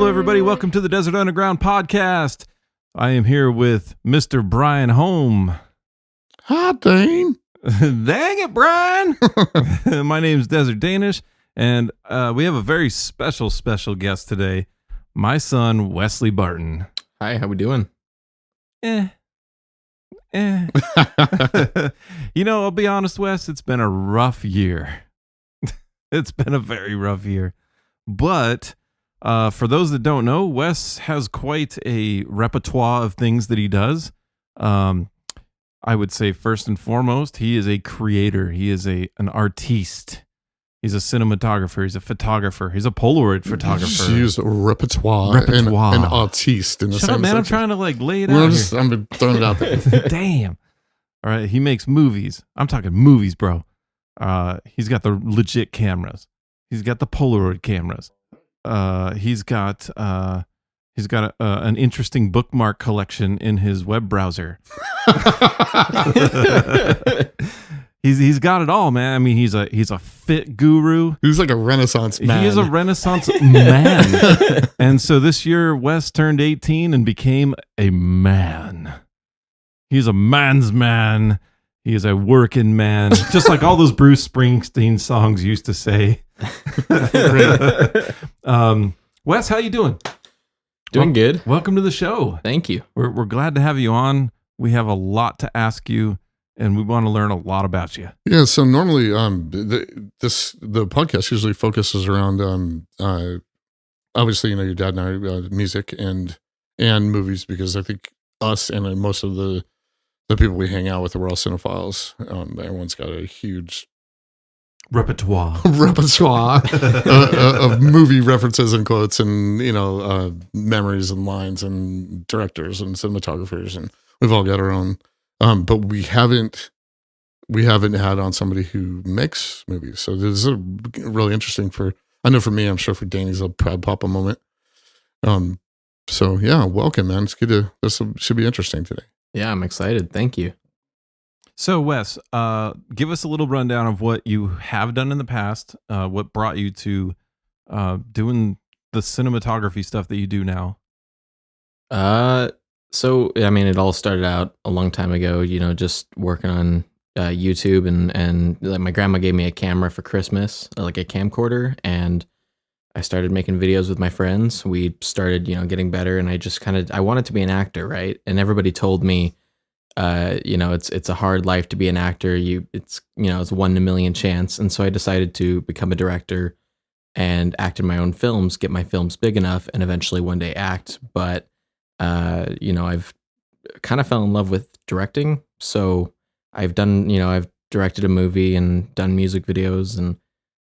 Hello, everybody. Welcome to the Desert Underground podcast. I am here with Mr. Brian Holm. Hi, Dane. Dang it, Brian. My name's Desert Danish, and we have a very special guest today. My son, Wesley Barton. Hi, how we doing? You know, I'll be honest, Wes, it's been a rough year. It's been a very rough year. But for those that don't know, Wes has quite a repertoire of things that he does. I would say first and foremost, he is a creator. He is an artiste. He's a cinematographer. He's a photographer. He's a Polaroid photographer. Use repertoire. And artiste in the Shut same up, man. sentence. I'm trying to lay it out here. I'm throwing it out there. Damn. All right. He makes movies. I'm talking movies, bro. He's got the legit cameras. He's got the Polaroid cameras. He's got an interesting bookmark collection in his web browser. He's got it all, man. I mean, he's a fit guru. He's like a Renaissance man. He is a Renaissance man. And so this year, Wes turned 18 and became a man. He's a man's man. He is a working man, just like all those Bruce Springsteen songs used to say. Wes, how you doing? Doing good. Welcome to the show. Thank you. We're glad to have you on. We have a lot to ask you, and we want to learn a lot about you. Yeah. So normally, the podcast usually focuses around, obviously, your dad and I, music and movies, because I think us and most of the people we hang out with, we're all cinephiles. Everyone's got a huge repertoire of movie references and quotes and memories and lines and directors and cinematographers, and we've all got our own. But we haven't had on somebody who makes movies. So this is really interesting I know for me, I'm sure for Danny's a proud papa moment. So yeah, welcome, man. It's good this should be interesting today. Yeah, I'm excited. Thank you. So, Wes, give us a little rundown of what you have done in the past, what brought you to doing the cinematography stuff that you do now. So, I mean, it all started out a long time ago, just working on YouTube and like my grandma gave me a camera for Christmas, like a camcorder, and I started making videos with my friends. We started, getting better, and I wanted to be an actor, right? And everybody told me, it's a hard life to be an actor. It's 1 in a million chance. And so I decided to become a director and act in my own films, get my films big enough, and eventually one day act. But, I've kind of fell in love with directing. So I've directed a movie and done music videos, and,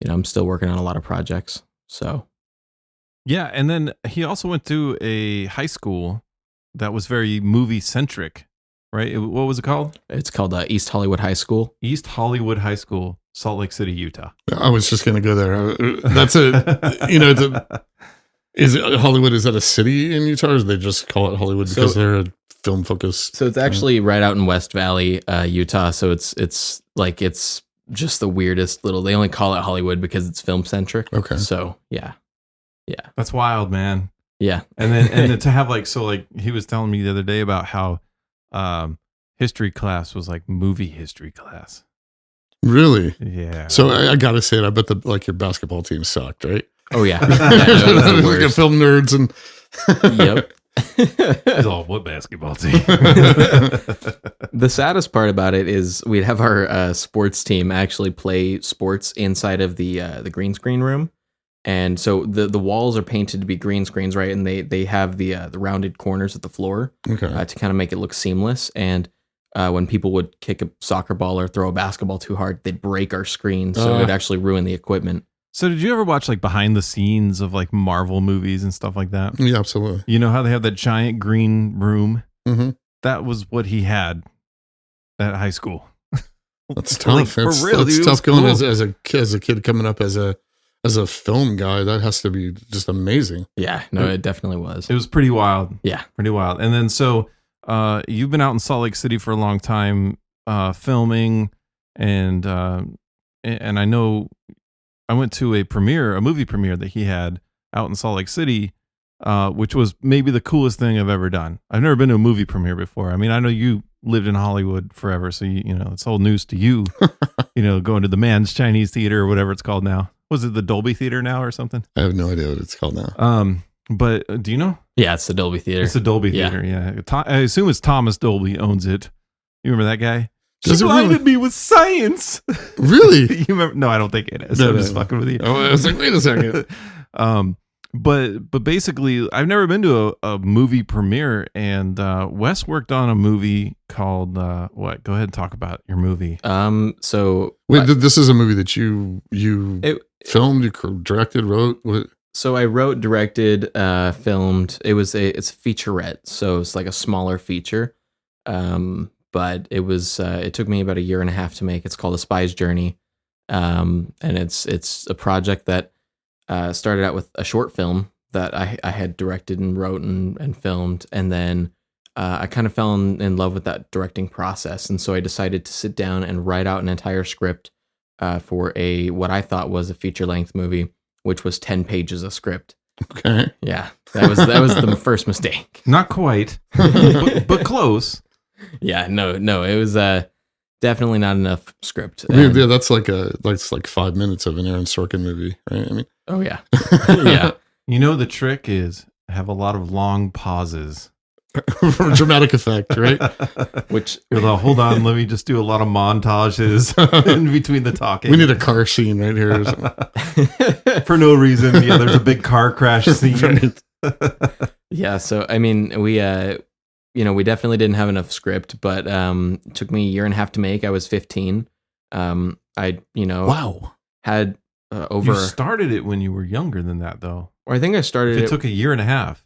I'm still working on a lot of projects. So. Yeah. And then he also went to a high school that was very movie centric. Right? What was it called? It's called East Hollywood High School. East Hollywood High School, Salt Lake City, Utah. I was just going to go there. That's is it Hollywood? Is that a city in Utah, or do they just call it Hollywood because they're a film focused? So it's actually right out in West Valley, Utah. So it's just the weirdest little. They only call it Hollywood because it's film centric. Okay. So yeah. That's wild, man. Yeah. And then to have he was telling me the other day about how history class was like movie history class. Really? Yeah. So I gotta say it. I bet your basketball team sucked, right? Oh yeah. Like film nerds and. Yep. It's all what basketball team. The saddest part about it is we'd have our sports team actually play sports inside of the green screen room. And so the walls are painted to be green screens, right? And they have the rounded corners at the floor to kind of make it look seamless. And when people would kick a soccer ball or throw a basketball too hard, they'd break our screen. So it'd actually ruin the equipment. So did you ever watch behind the scenes of Marvel movies and stuff like that? Yeah, absolutely. You know how they have that giant green room? Mm-hmm. That was what he had at high school. That's tough. For real, that's dude, tough going cool. as a kid coming up as a film guy. That has to be just amazing. Yeah, no, it definitely was. It was pretty wild. Yeah. Pretty wild. And then so you've been out in Salt Lake City for a long time filming, and I know I went to a movie premiere that he had out in Salt Lake City which was maybe the coolest thing I've ever done. I've never been to a movie premiere before. I mean, I know you lived in Hollywood forever, so you know it's all news to you. Going to the Man's Chinese Theater or whatever it's called now. Was it the Dolby Theater now or something? I have no idea what it's called now. But do you know? Yeah, it's the Dolby Theater. It's the Dolby Theater. Yeah. I assume it's Thomas Dolby owns it. You remember that guy? Does She it blinded really? me with science. Really? You remember? No, I don't think it is. No, I'm no, just no. fucking with you. Oh, I was like, wait a second. But basically, I've never been to a movie premiere, and Wes worked on a movie called what? Go ahead and talk about your movie. So Wait, this is a movie that you filmed, you directed, wrote? What? So I wrote, directed, filmed. It's a featurette, so it's like a smaller feature. But it took me about a year and a half to make. It's called A Spy's Journey, and it's a project that started out with a short film that I had directed and wrote and filmed, and then I kind of fell in love with that directing process, and so I decided to sit down and write out an entire script for what I thought was a feature length movie, which was 10 pages of script. Okay. Yeah, that was the first mistake. Not quite, but close. Yeah, no, it was definitely not enough script. I mean, yeah, that's like 5 minutes of an Aaron Sorkin movie, right? I mean, Oh yeah, yeah. The trick is have a lot of long pauses. for dramatic effect, right? Which Hold on, let me just do a lot of montages in between the talking. We need a car scene right here. Or something. For no reason. Yeah, there's a big car crash scene. Right. Yeah, so I mean, we definitely didn't have enough script, but it took me a year and a half to make. I was 15. Wow. Had over. You started it when you were younger than that, though. Or I think I started It took a year and a half.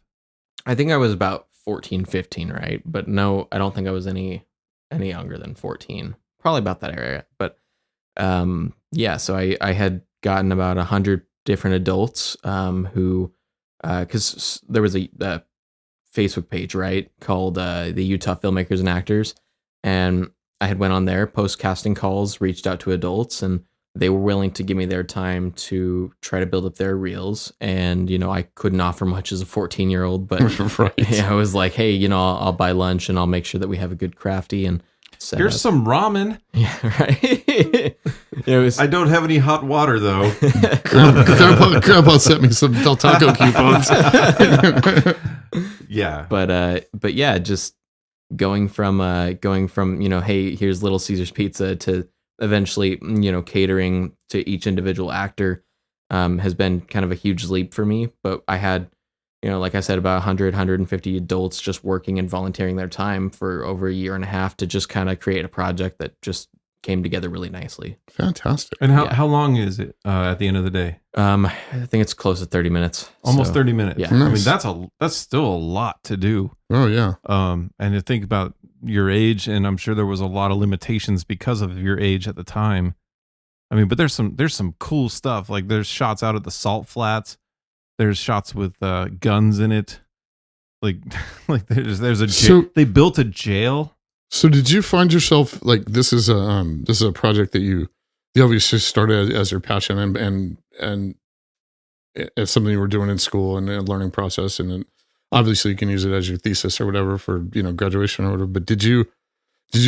I think I was about 14, 15, right? But no, I don't think I was any younger than 14. Probably about that area. But so I had gotten about 100 different adults who, because there was a Facebook page, right, called the Utah Filmmakers and Actors, and I had went on there, post casting calls, reached out to adults, and they were willing to give me their time to try to build up their reels. And I couldn't offer much as a 14-year-old, but Right. I was like, hey, I'll buy lunch and I'll make sure that we have a good crafty and set Here's up. some ramen. Yeah, right. I don't have any hot water, though. Grandpa sent me some Del Taco coupons. Yeah. But yeah, just going from hey, here's Little Caesar's Pizza to eventually catering to each individual actor has been kind of a huge leap for me. But I had like I said, about 150 adults just working and volunteering their time for over a year and a half to just kind of create a project that just came together really nicely. Fantastic. And Yeah. how long is it at the end of the day? I think it's close to 30 minutes. Almost So, 30 minutes. yeah. I mean, Nice. that's still a lot to do. Oh yeah. And to think about your age, and I'm sure there was a lot of limitations because of your age at the time. I mean, but there's some cool stuff. Like there's shots out at the salt flats. There's shots with guns in it. Like there's a they built a jail. So did you find yourself like this is a project that you obviously started as your passion and it's something you were doing in school and a learning process, and then obviously you can use it as your thesis or whatever for graduation or whatever. But did you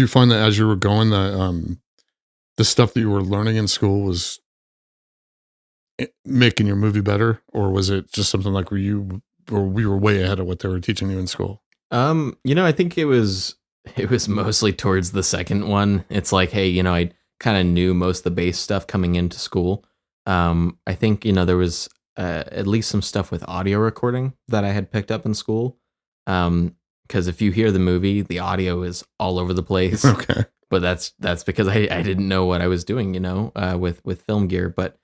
find that as you were going the stuff that you were learning in school was making your movie better, or was it just something like we were way ahead of what they were teaching you in school? I think it was mostly towards the second one. It's like, hey, I kind of knew most of the base stuff coming into school. I think, there was at least some stuff with audio recording that I had picked up in school. Because if you hear the movie, the audio is all over the place. Okay. But that's because I didn't know what I was doing, with film gear. But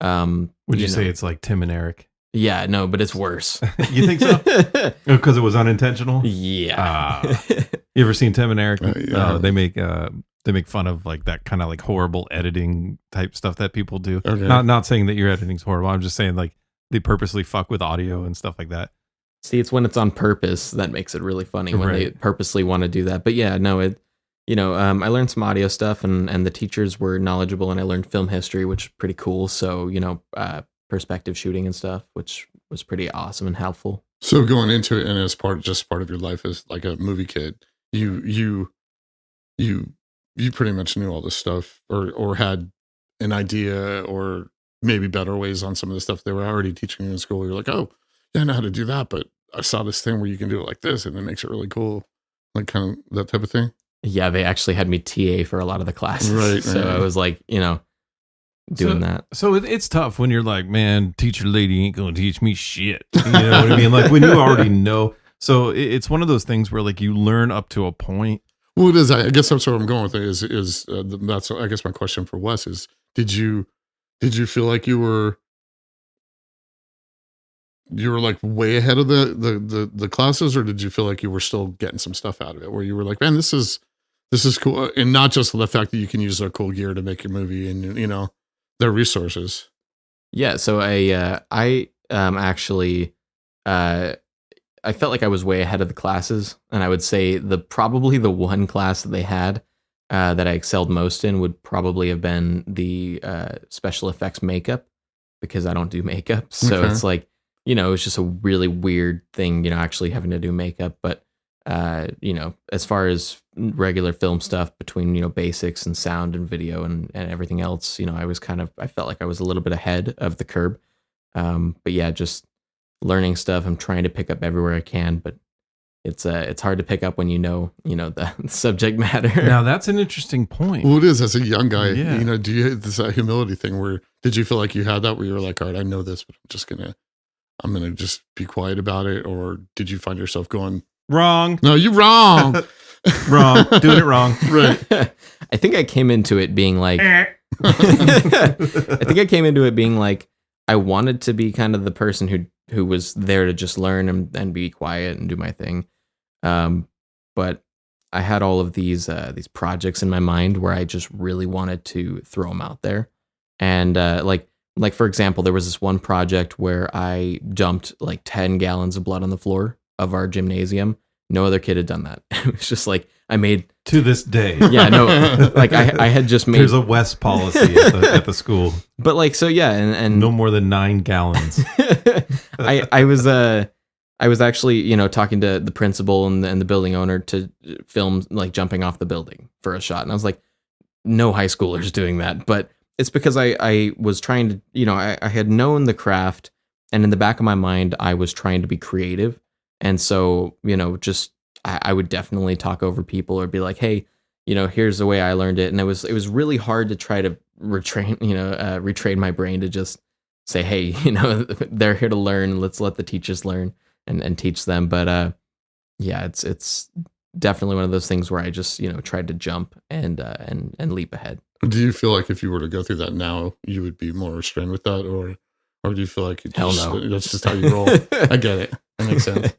Would you say it's like Tim and Eric? Yeah, no, but it's worse. You think so? Because it was unintentional? Yeah. You ever seen Tim and Eric? Yeah. They make fun of like that kind of like horrible editing type stuff that people do. Okay. Not saying that your editing's horrible. I'm just saying like they purposely fuck with audio and stuff like that. See, it's when it's on purpose that makes it really funny when they Right. purposely want to do that. But yeah, no, I learned some audio stuff and the teachers were knowledgeable, and I learned film history, which is pretty cool. So, perspective shooting and stuff, which was pretty awesome and helpful. So going into it and as part of your life as like a movie kid, you you you pretty much knew all this stuff or had an idea or maybe better ways on some of the stuff they were already teaching you in school. You're like, oh, yeah, I know how to do that, but I saw this thing where you can do it like this and it makes it really cool. Like kind of that type of thing. Yeah, they actually had me TA for a lot of the classes. Right, So right. I was like, doing that. So it's tough when you're like, man, teacher lady ain't gonna teach me shit. You know what I mean? Like when you already know. So it's one of those things where like you learn up to a point. Well, it is. I guess that's where I'm going with it. That's I guess my question for Wes is: Did you feel like you were like way ahead of the classes, or did you feel like you were still getting some stuff out of it? Where you were like, man, this is cool, and not just the fact that you can use their cool gear to make your movie, and their resources. Yeah, so I actually I felt like I was way ahead of the classes, and I would say probably the one class that they had that I excelled most in would probably have been the special effects makeup, because I don't do makeup. So Okay. it's like, it's just a really weird thing, actually having to do makeup. But as far as regular film stuff between, basics and sound and video and everything else, I felt like I was a little bit ahead of the curve. But yeah, just learning stuff. I'm trying to pick up everywhere I can, but it's hard to pick up when the subject matter. Now that's an interesting point. Well, it is as a young guy. Yeah. Do you this humility thing where did you feel like you had that where you were like, all right, I know this, but I'm gonna just be quiet about it, or did you find yourself going, Wrong. no, you're wrong, Wrong. Doing it wrong. right? I think I came into it being like, I wanted to be kind of the person who was there to just learn and be quiet and do my thing. But I had all of these projects in my mind where I just really wanted to throw them out there. And like for example, there was this one project where I dumped like 10 gallons of blood on the floor of our gymnasium. No other kid had done that. It was just like I made To this day. yeah, no, like I had just made There's a West policy at the school. but like so yeah, and No more than 9 gallons. I was actually talking to the principal and the building owner to film like jumping off the building for a shot, and I was like, no high schoolers doing that. But it's because I was trying to I had known the craft, and in the back of my mind I was trying to be creative, and so just I would definitely talk over people or be like, hey, here's the way I learned it, and it was really hard to try to retrain my brain to just say, hey, they're here to learn. Let's let the teachers learn and teach them. But yeah, it's definitely one of those things where I just tried to jump and leap ahead. Do you feel like if you were to go through that now, you would be more restrained with that, or do you feel like Hell no. that's just how you roll? I get it. That makes sense.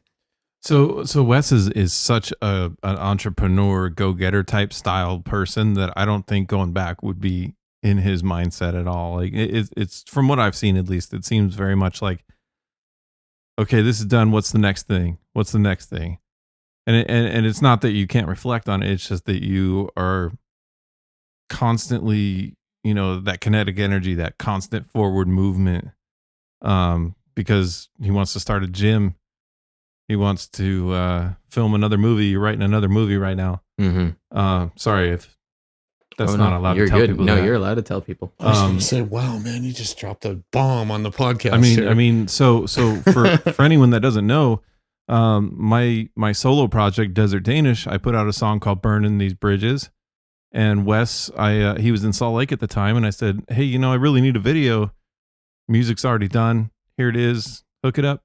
So Wes is such an entrepreneur, go-getter type style person that I don't think going back would be in his mindset at all. Like it's from what I've seen, at least, it seems very much like, okay, this is done. What's the next thing? What's the next thing? And it's not that you can't reflect on it. It's just that you are constantly, that kinetic energy, that constant forward movement. Because he wants to start a gym. He wants to film another movie. You're writing another movie right now. Mm-hmm. Sorry if that's not allowed You're to tell good. people. No, that. you're allowed to tell people. I was going to say, wow, man, you just dropped a bomb on the podcast. I mean, so for anyone that doesn't know, my solo project, Desert Danish, I put out a song called "Burning These Bridges," and Wes, he was in Salt Lake at the time, and I said, hey, I really need a video. Music's already done. Here it is. Hook it up.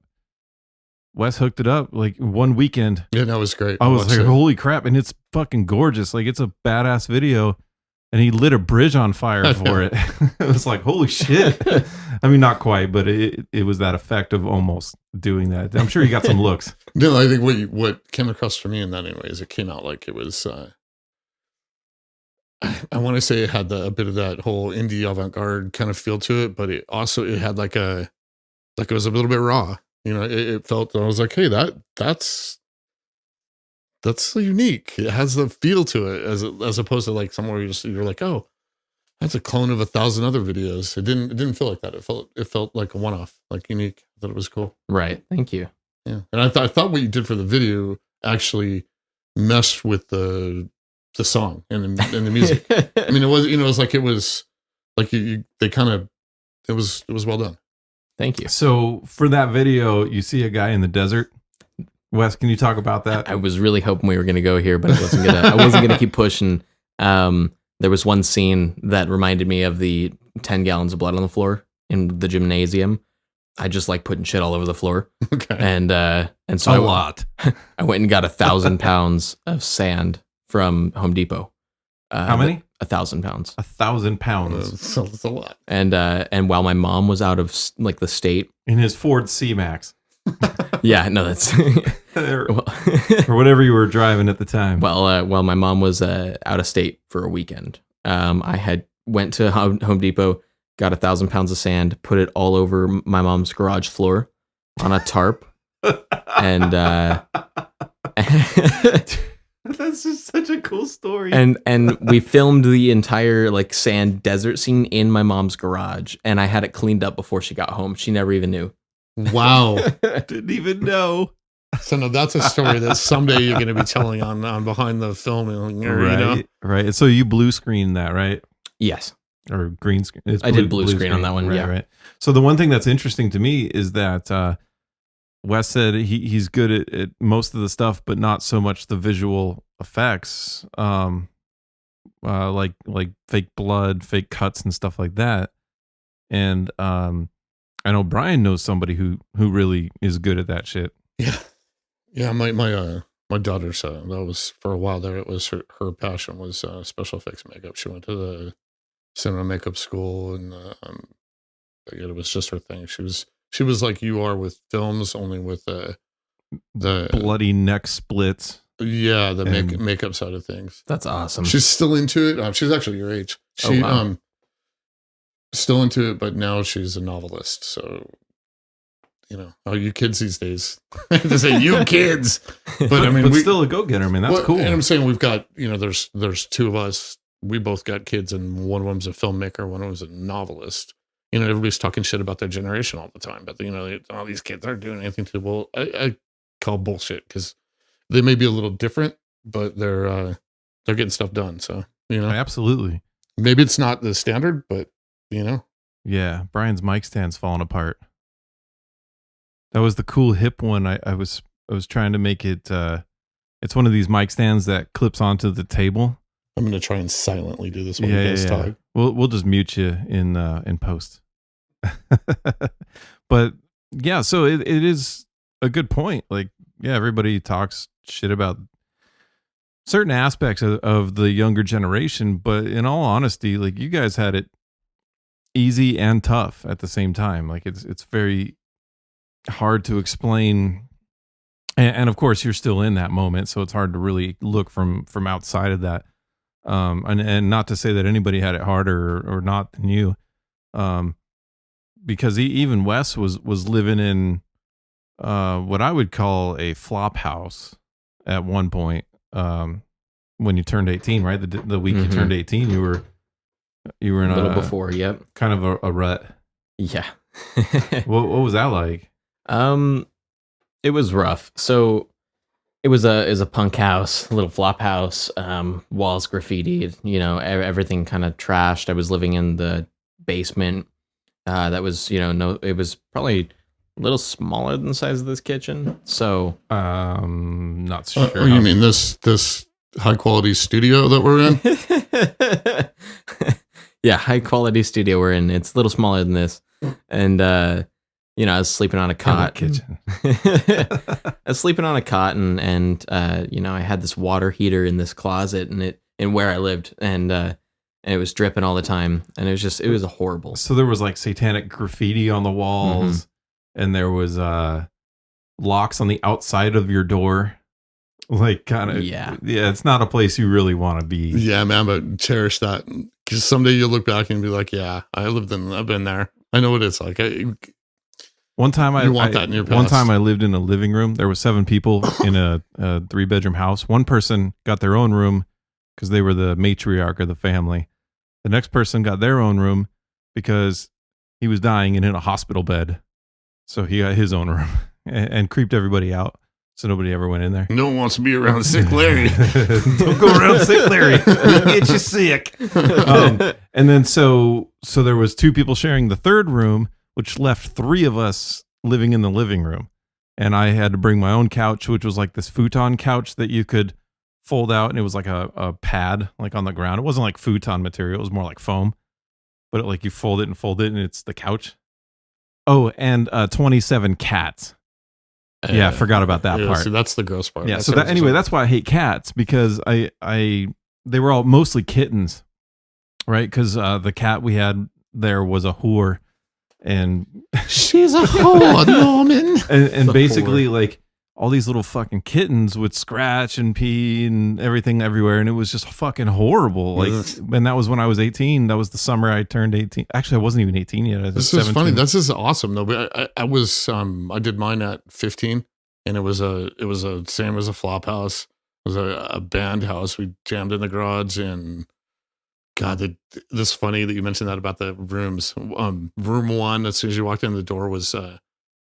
Wes hooked it up like one weekend. Yeah, that was great. I was like, holy crap. And it's fucking gorgeous. Like, it's a badass video. And he lit a bridge on fire for it. It was like, holy shit. I mean, not quite, but it was that effect of almost doing that. I'm sure you got some looks. No, I think what came across for me in that anyway is it came out like it was, I want to say it had a bit of that whole indie avant-garde kind of feel to it, but it had like it was a little bit raw. It felt, I was like, hey, that's unique. It has the feel to it as opposed to like somewhere you're like, oh, that's a clone of 1,000 other videos. It didn't feel like that. It felt like a one-off, like unique. I thought it was cool. Right. Thank you. Yeah. And I thought what you did for the video actually meshed with the song and the music. I mean, it was, you know, it was like they kind of, it was well done. Thank you. So for that video, you see a guy in the desert. Wes, can you talk about that? I was really hoping we were going to go here, but I wasn't gonna keep pushing. There was one scene that reminded me of the 10 gallons of blood on the floor in the gymnasium. I just like putting shit all over the floor. Okay. And so A lot. I went and got 1,000 pounds of sand from Home Depot. How many? 1,000 pounds. 1,000 pounds That's a lot. And while my mom was out of like the state, in his Ford C-Max. yeah, no, that's or whatever you were driving at the time. while my mom was out of state for a weekend, I had went to Home Depot, got 1,000 pounds of sand, put it all over my mom's garage floor on a tarp, and that's just such a cool story. and we filmed the entire like sand desert scene in my mom's garage, and I had it cleaned up before she got home. She never even knew. Wow. Didn't even know. So no, that's a story that someday you're going to be telling on behind the filming, or, Right, you know. right. So you blue screened that, right? Yes. Or green screen? It's I did blue screen on that one, Right, yeah. right. So the one thing that's interesting to me is that Wes said he's good at most of the stuff, but not so much the visual effects, like fake blood, fake cuts, and stuff like that. And I know Brian knows somebody who really is good at that shit. Yeah. Yeah. My daughter's, that was for a while there. It was her passion was special effects makeup. She went to the cinema makeup school, and it was just her thing. She was like you are with films, only with the Bloody neck splits. Yeah, the makeup side of things. That's awesome. She's still into it. She's actually your age. She wow. Still into it, but now she's a novelist. So, you know, you kids these days. I have to say you kids, but I mean, but still a go getter. I mean, that's cool. And I'm saying we've got, you know, there's two of us. We both got kids, and one of them's a filmmaker, one of them's a novelist. You know, everybody's talking shit about their generation all the time, but you know, all these kids aren't doing anything to. Well, I call bullshit, because they may be a little different, but they're getting stuff done. So, you know, Absolutely. maybe it's not the standard, but you know, Yeah, Brian's mic stand's falling apart. That was the cool hip one. I was trying to make it. It's one of these mic stands that clips onto the table. I'm gonna try and silently do this when you guys talk. We'll just mute you in post. But yeah, so it is a good point. Like, yeah, everybody talks shit about certain aspects of the younger generation, but in all honesty, like, you guys had it easy and tough at the same time. Like, it's very hard to explain, and of course you're still in that moment, so it's hard to really look from outside of that. And not to say that anybody had it harder or not than you, because even Wes was living in what I would call a flop house at one point, when you turned 18, right? The week you turned 18, you were in a little before, yep. Kind of a rut. Yeah. What was that like? It was rough. So it was a punk house, a little flop house, walls graffitied, you know, everything kind of trashed. I was living in the basement. That was, you know, it was probably a little smaller than the size of this kitchen. So, not sure. Oh, you mean this high quality studio that we're in? Yeah, high quality studio we're in. It's a little smaller than this. And, you know, I was sleeping on a cot. Kitchen. I was sleeping on a cot, and you know, I had this water heater in this closet, and where I lived, and it was dripping all the time, and it was horrible. So there was like satanic graffiti on the walls, and there was locks on the outside of your door. Like, kind of, yeah. It's not a place you really want to be. Yeah, man, but cherish that, because someday you'll look back and be like, yeah, I've been there. I know what it's like. One time you want that in your past. One time I lived in a living room. There were 7 people in a 3-bedroom house. One person got their own room because they were the matriarch of the family. The next person got their own room because he was dying and in a hospital bed. So he got his own room. and creeped everybody out. So nobody ever went in there. No one wants to be around sick Larry. Don't go around sick Larry. He'll get you sick. And then so there was 2 people sharing the third room, which left 3 of us living in the living room. And I had to bring my own couch, which was like this futon couch that you could fold out, and it was like a pad like on the ground. It wasn't like futon material, it was more like foam. But like you fold it, and it's the couch. Oh, and 27 cats. Yeah, I forgot about that part. So that's the gross part. Yeah, so that's why I hate cats, because they were all mostly kittens, right? Because the cat we had there was a whore, and she's a whore, Norman. and basically like all these little fucking kittens would scratch and pee and everything everywhere, and it was just fucking horrible. Like, and that was when I was 18. That was the summer I turned 18. Actually, I wasn't even 18 yet. This is funny. This is awesome though. But I was I did mine at 15, and it was a same as a flop house. It was a band house. We jammed in the garage, and God, this is funny that you mentioned that about the rooms. Room 1, as soon as you walked in the door, was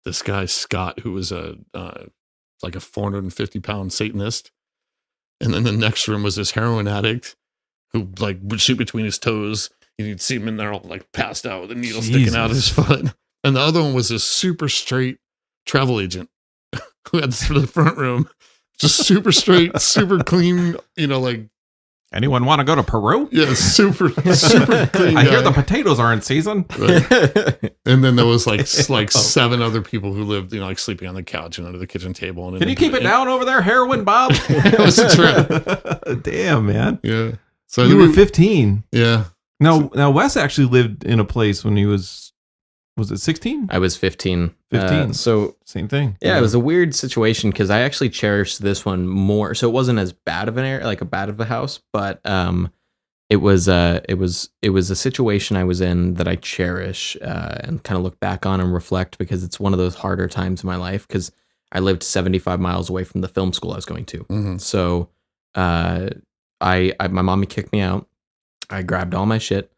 this guy Scott, who was like a 450-pound Satanist. And then the next room was this heroin addict who like would shoot between his toes. You'd see him in there all like passed out with a needle sticking out of his foot. And the other one was this super straight travel agent who had the front room, just super straight, super clean, like. Anyone want to go to Peru? Yeah, super clean. I hear the potatoes are in season. Right. And then there was like 7 other people who lived, like sleeping on the couch and under the kitchen table. And can you keep it down over there, heroin Bob? It was a trip. Damn, man. Yeah. So you were 15. Yeah. Now Wes actually lived in a place when he was it 16? I was 15. 15. So same thing. Yeah, it was a weird situation because I actually cherished this one more. So it wasn't as bad of an area, like a bad of a house, but it was a situation I was in that I cherish and kind of look back on and reflect, because it's one of those harder times in my life, because I lived 75 miles away from the film school I was going to. Mm-hmm. So my mommy kicked me out. I grabbed all my shit,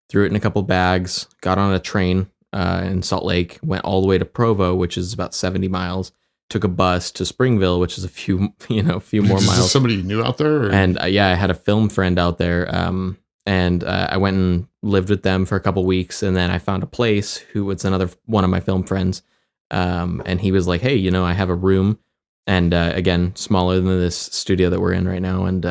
threw it in a couple bags, got on a train in Salt Lake, went all the way to Provo, which is about 70 miles, took a bus to Springville, which is a few more miles. Is somebody you knew out there? Or? And I had a film friend out there. And I went and lived with them for a couple weeks. And then I found a place who was another one of my film friends. And he was like, hey, I have a room. And again, smaller than this studio that we're in right now. And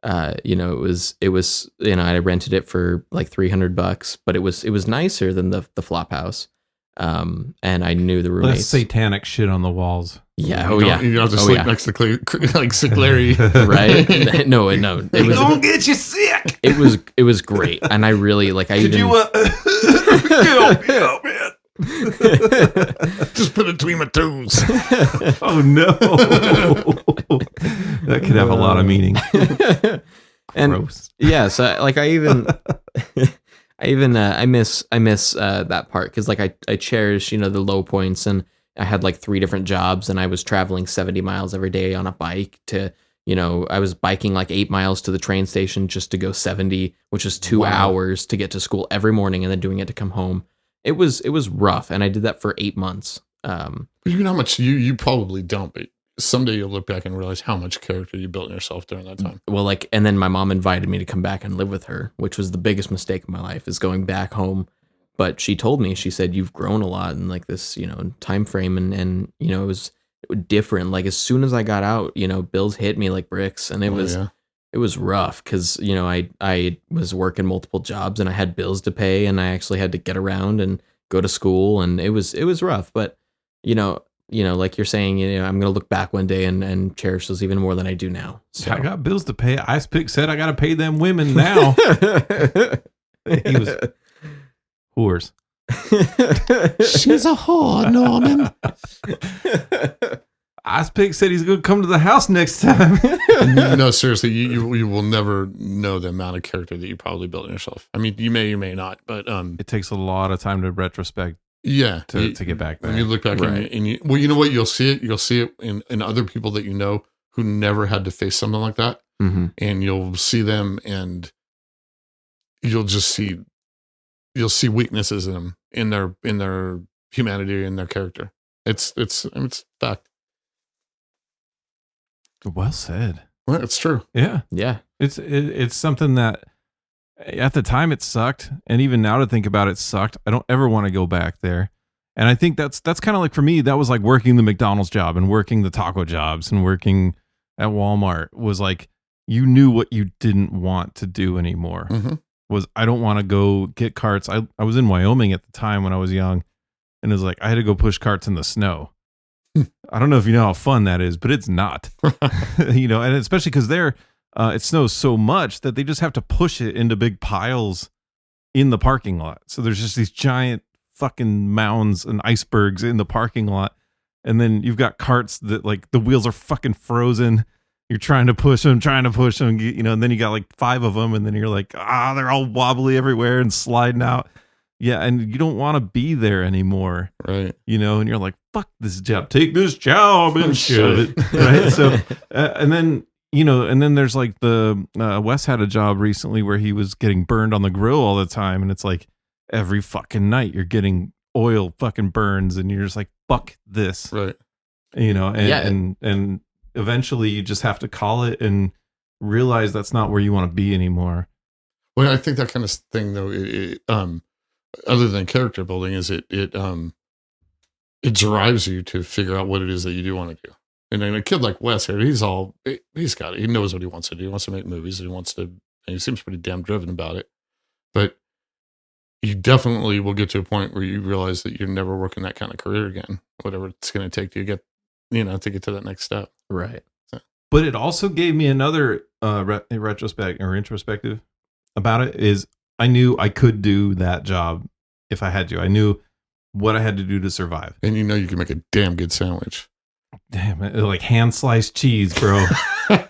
it was I rented it for like $300, but it was nicer than the flop house. And I knew the roommates. Less satanic shit on the walls. Yeah. You don't have to sleep next to like sick Larry. Right. No. It was gonna get you sick. It was great. And I really like, Did you get out, man. Just put it between my toes. Oh no. That could have a lot of meaning. And gross. Yeah, so like I miss that part, because like I cherish the low points, and I had like 3 different jobs, and I was traveling 70 miles every day on a bike to I was biking like 8 miles to the train station just to go 70, which is 2 hours to get to school every morning, and then doing it to come home. It was rough, and I did that for 8 months. You know how much you probably don't, but someday you'll look back and realize how much character you built in yourself during that time. Well, and then my mom invited me to come back and live with her, which was the biggest mistake of my life, is going back home. But she told me, she said, you've grown a lot in like this, time frame, and it was different. Like as soon as I got out, bills hit me like bricks, and it was rough, because I was working multiple jobs, and I had bills to pay, and I actually had to get around and go to school, and it was rough. But like you're saying, I'm gonna look back one day and cherish those even more than I do now. So I got bills to pay. Ice Pick said I got to pay them women now. He was whores. She's a whore, Norman. Ice Pick said he's going to come to the house next time. No, seriously, you will never know the amount of character that you probably built in yourself. I mean, you may not, but it takes a lot of time to retrospect. Yeah, to get back there. And you look back, right. and you know what? You'll see it in other people that who never had to face something like that, mm-hmm. and you'll see them, and you'll see weaknesses in them, in their humanity, in their character. It's fact. Well said. Well, it's true. Yeah. Yeah. It's something that at the time it sucked, and even now to think about it sucked. I don't ever want to go back there. And I think that's kind of like, for me, that was like working the McDonald's job and working the taco jobs and working at Walmart was like, you knew what you didn't want to do anymore. Mm-hmm. Was I don't want to go get carts. I was in Wyoming at the time when I was young, and it was like I had to go push carts in the snow. I don't know if you know how fun that is, but it's not. You know, and especially because there it snows so much that they just have to push it into big piles in the parking lot. So there's just these giant fucking mounds and icebergs in the parking lot, and then you've got carts that like the wheels are fucking frozen. You're trying to push them, you know, and then you got like 5 of them, and then you're like, they're all wobbly everywhere and sliding out. Yeah, and you don't want to be there anymore. Right. You know, and you're like, fuck this job. Take this job and shove it. Right. So, and then, you know, and then there's like Wes had a job recently where he was getting burned on the grill all the time. And it's like every fucking night you're getting oil fucking burns, and you're just like, fuck this. Right. You know, and eventually you just have to call it and realize that's not where you want to be anymore. Well, I think that kind of thing, though, other than character building, is it drives you to figure out what it is that you do want to do. And then a kid like Wes here, he's got it. He knows what he wants to do. He wants to make movies, and he seems pretty damn driven about it. But you definitely will get to a point where you realize that you're never working that kind of career again, whatever it's going to take to get to that next step. Right. So. But it also gave me another introspective about it, is I knew I could do that job if I had to. I knew what I had to do to survive. And you know you can make a damn good sandwich. Damn it. Like hand sliced cheese, bro.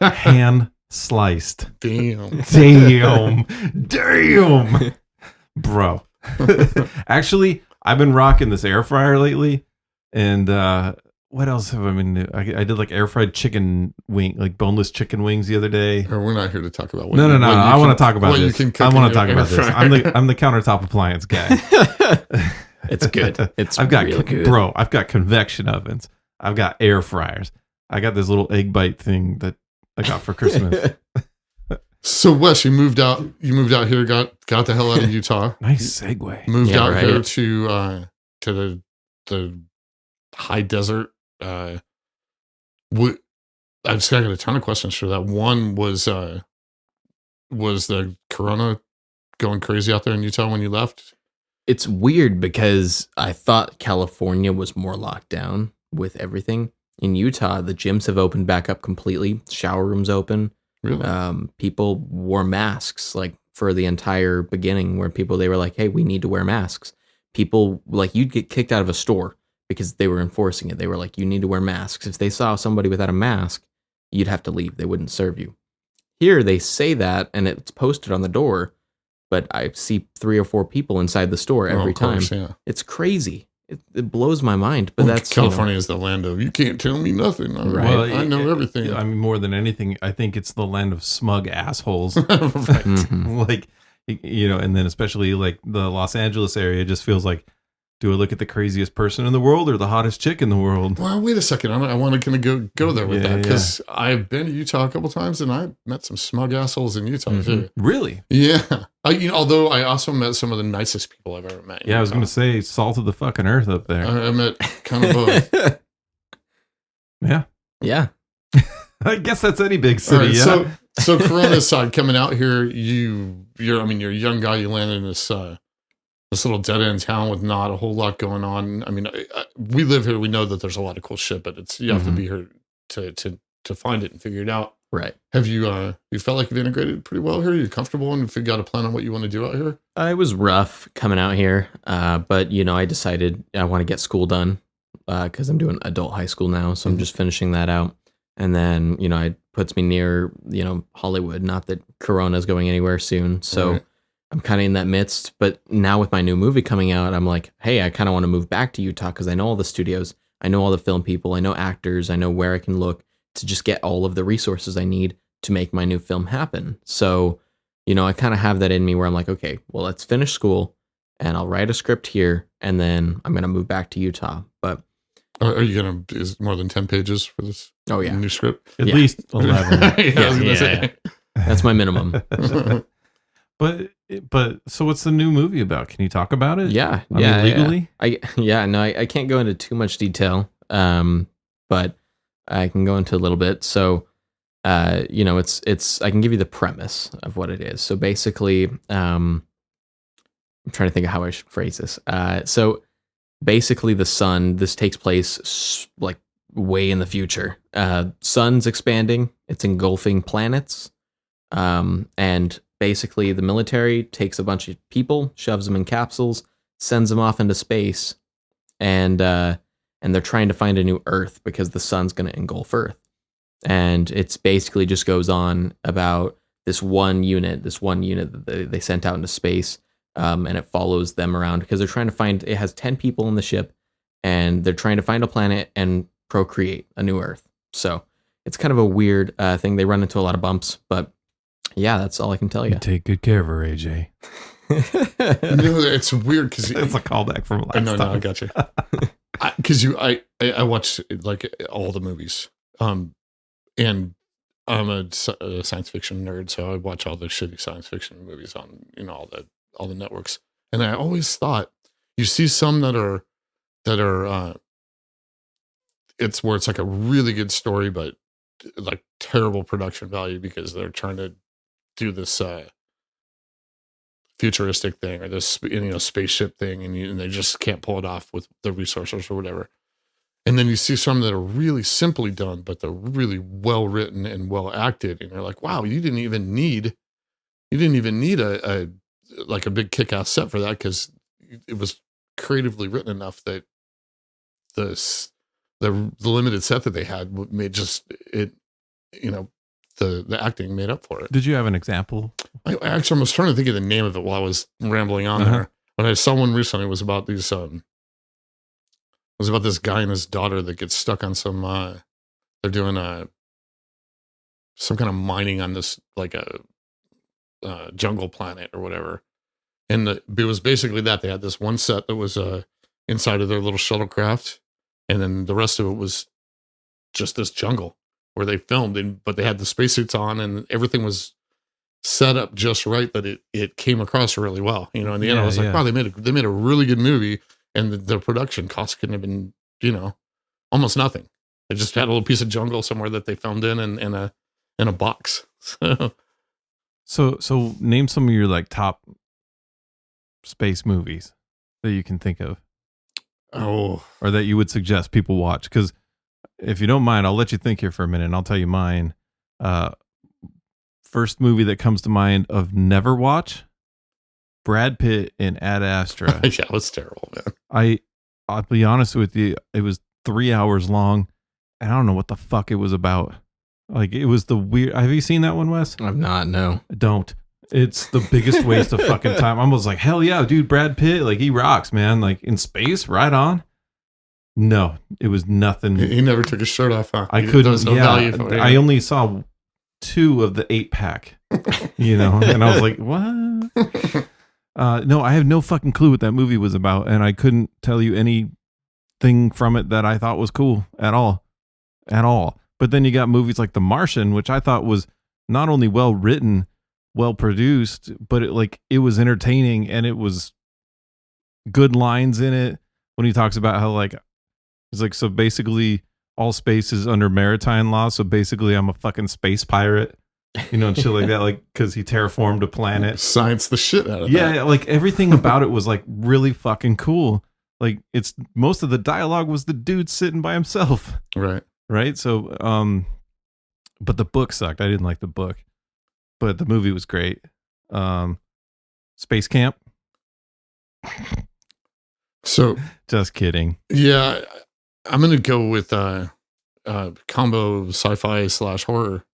Hand sliced. Damn. Damn. Bro. Actually, I've been rocking this air fryer lately. And what else have I been doing? I did like air fried chicken wing, like boneless chicken wings the other day. We're not here to talk about what. No. I want to talk about this. I want to talk about this. I'm the countertop appliance guy. It's good. It's I've got real good. Bro, I've got convection ovens. I've got air fryers. I got this little egg bite thing that I got for Christmas. So Wes, you moved out here, got the hell out of Utah. Nice segue. Moved out here to the high desert. I just got a ton of questions for that. One was the corona going crazy out there in Utah when you left? It's weird because I thought California was more locked down with everything. In Utah, the gyms have opened back up completely. Shower rooms open. Really? People wore masks like for the entire beginning, where they were like, hey, we need to wear masks. People, like, you'd get kicked out of a store because they were enforcing it. They were like, you need to wear masks. If they saw somebody without a mask, you'd have to leave. They wouldn't serve you. Here, they say that, and it's posted on the door, but I see 3 or 4 people inside the store every time. Yeah. It's crazy. It blows my mind. But that's California is the land of you can't tell me nothing. Right. Well, I know everything. I mean, more than anything, I think it's the land of smug assholes. Right. Mm-hmm. Like, you know, and then especially like the Los Angeles area just feels like, do I look at the craziest person in the world or the hottest chick in the world? Well, wait a second. I want to kind of go there with that, because I've been to Utah a couple times and I met some smug assholes in Utah too. Really? Yeah. Although I also met some of the nicest people I've ever met. Yeah, I was going to say salt of the fucking earth up there. I met kind of both. Yeah. Yeah. I guess that's any big city. Right, yeah. So Corona aside, coming out here, you're a young guy. You landed in this little dead end town with not a whole lot going on. I mean, we live here. We know that there's a lot of cool shit, but you have to be here to find it and figure it out. Right. Have you felt like you've integrated pretty well here? You're comfortable, and if you got a plan on what you want to do out here? It was rough coming out here, but I decided I want to get school done because I'm doing adult high school now, so I'm just finishing that out. And then it puts me near Hollywood. Not that Corona's going anywhere soon, so. Right. I'm kind of in that midst, but now with my new movie coming out, I'm like, hey, I kind of want to move back to Utah because I know all the studios, I know all the film people, I know actors, I know where I can look to just get all of the resources I need to make my new film happen. So, I kind of have that in me where I'm like, okay, well, let's finish school and I'll write a script here and then I'm going to move back to Utah. But Are you gonna? Is it more than 10 pages for this? Oh yeah, new script. At Yeah. least 11. I was gonna say. That's my minimum. But so what's the new movie about? Can you talk about it? Yeah, I mean, legally? I can't go into too much detail, but I can go into a little bit. So, it's I can give you the premise of what it is. So basically, I'm trying to think of how I should phrase this. So basically, the sun. This takes place like way in the future. Sun's expanding. It's engulfing planets, and basically, the military takes a bunch of people, shoves them in capsules, sends them off into space, and they're trying to find a new Earth because the sun's going to engulf Earth. And it's basically just goes on about this one unit that they sent out into space, and it follows them around because they're trying to find. It has 10 people in the ship, and they're trying to find a planet and procreate a new Earth. So it's kind of a weird thing. They run into a lot of bumps, but yeah, that's all I can tell you. Take good care of her, AJ. It's weird because It's a callback from last no, time. I got you. Because I watch like all the movies, and I'm a science fiction nerd, so I watch all the shitty science fiction movies on all the networks. And I always thought you see some that are it's where it's like a really good story, but like terrible production value because they're trying to do this futuristic thing or this spaceship thing, and they just can't pull it off with the resources or whatever. And then you see some that are really simply done, but they're really well written and well acted, and you're like, wow, you didn't even need a big kick-ass set for that because it was creatively written enough that the limited set that they had made the acting made up for it. Did you have an example? I was trying to think of the name of it while I was rambling on there. But I saw one recently. It was about these. It was about this guy and his daughter that gets stuck on some. They're doing some kind of mining on this like a jungle planet or whatever, and it was basically that they had this one set that was inside of their little shuttlecraft, and then the rest of it was just this jungle where they filmed, but they had the spacesuits on and everything was set up just right that it came across really well. In the end, I was like, wow, they made a really good movie, and the production cost couldn't have been, almost nothing. They just had a little piece of jungle somewhere that they filmed in a box. So name some of your like top space movies that you can think of. Oh, or that you would suggest people watch, because if you don't mind, I'll let you think here for a minute and I'll tell you mine. First movie that comes to mind of never watch, Brad Pitt in Ad Astra. yeah, it was terrible, man. I'll be honest with you, it was 3 hours long and I don't know what the fuck it was about. Like, it was the weird. Have you seen that one, Wes? I've not, no. Don't. It's the biggest waste of fucking time. I was like, hell yeah, dude, Brad Pitt, like, he rocks, man. Like, in space, right on. No, it was nothing. He never took his shirt off, huh? I couldn't. There was no value for it. I only saw 2 of the 8-pack, and I was like, what? No, I have no fucking clue what that movie was about, and I couldn't tell you anything from it that I thought was cool at all. But then you got movies like The Martian, which I thought was not only well written, well produced, but it was entertaining, and it was good lines in it when he talks about how it's like, so basically all space is under maritime law, so basically I'm a fucking space pirate, and shit like that, like, because he terraformed a planet. Science the shit out of that. Yeah, like everything about it was like really fucking cool. Like, it's most of the dialogue was the dude sitting by himself. Right. So, but the book sucked. I didn't like the book, but the movie was great. Space Camp. So, just kidding. Yeah, I'm gonna go with combo sci-fi / horror.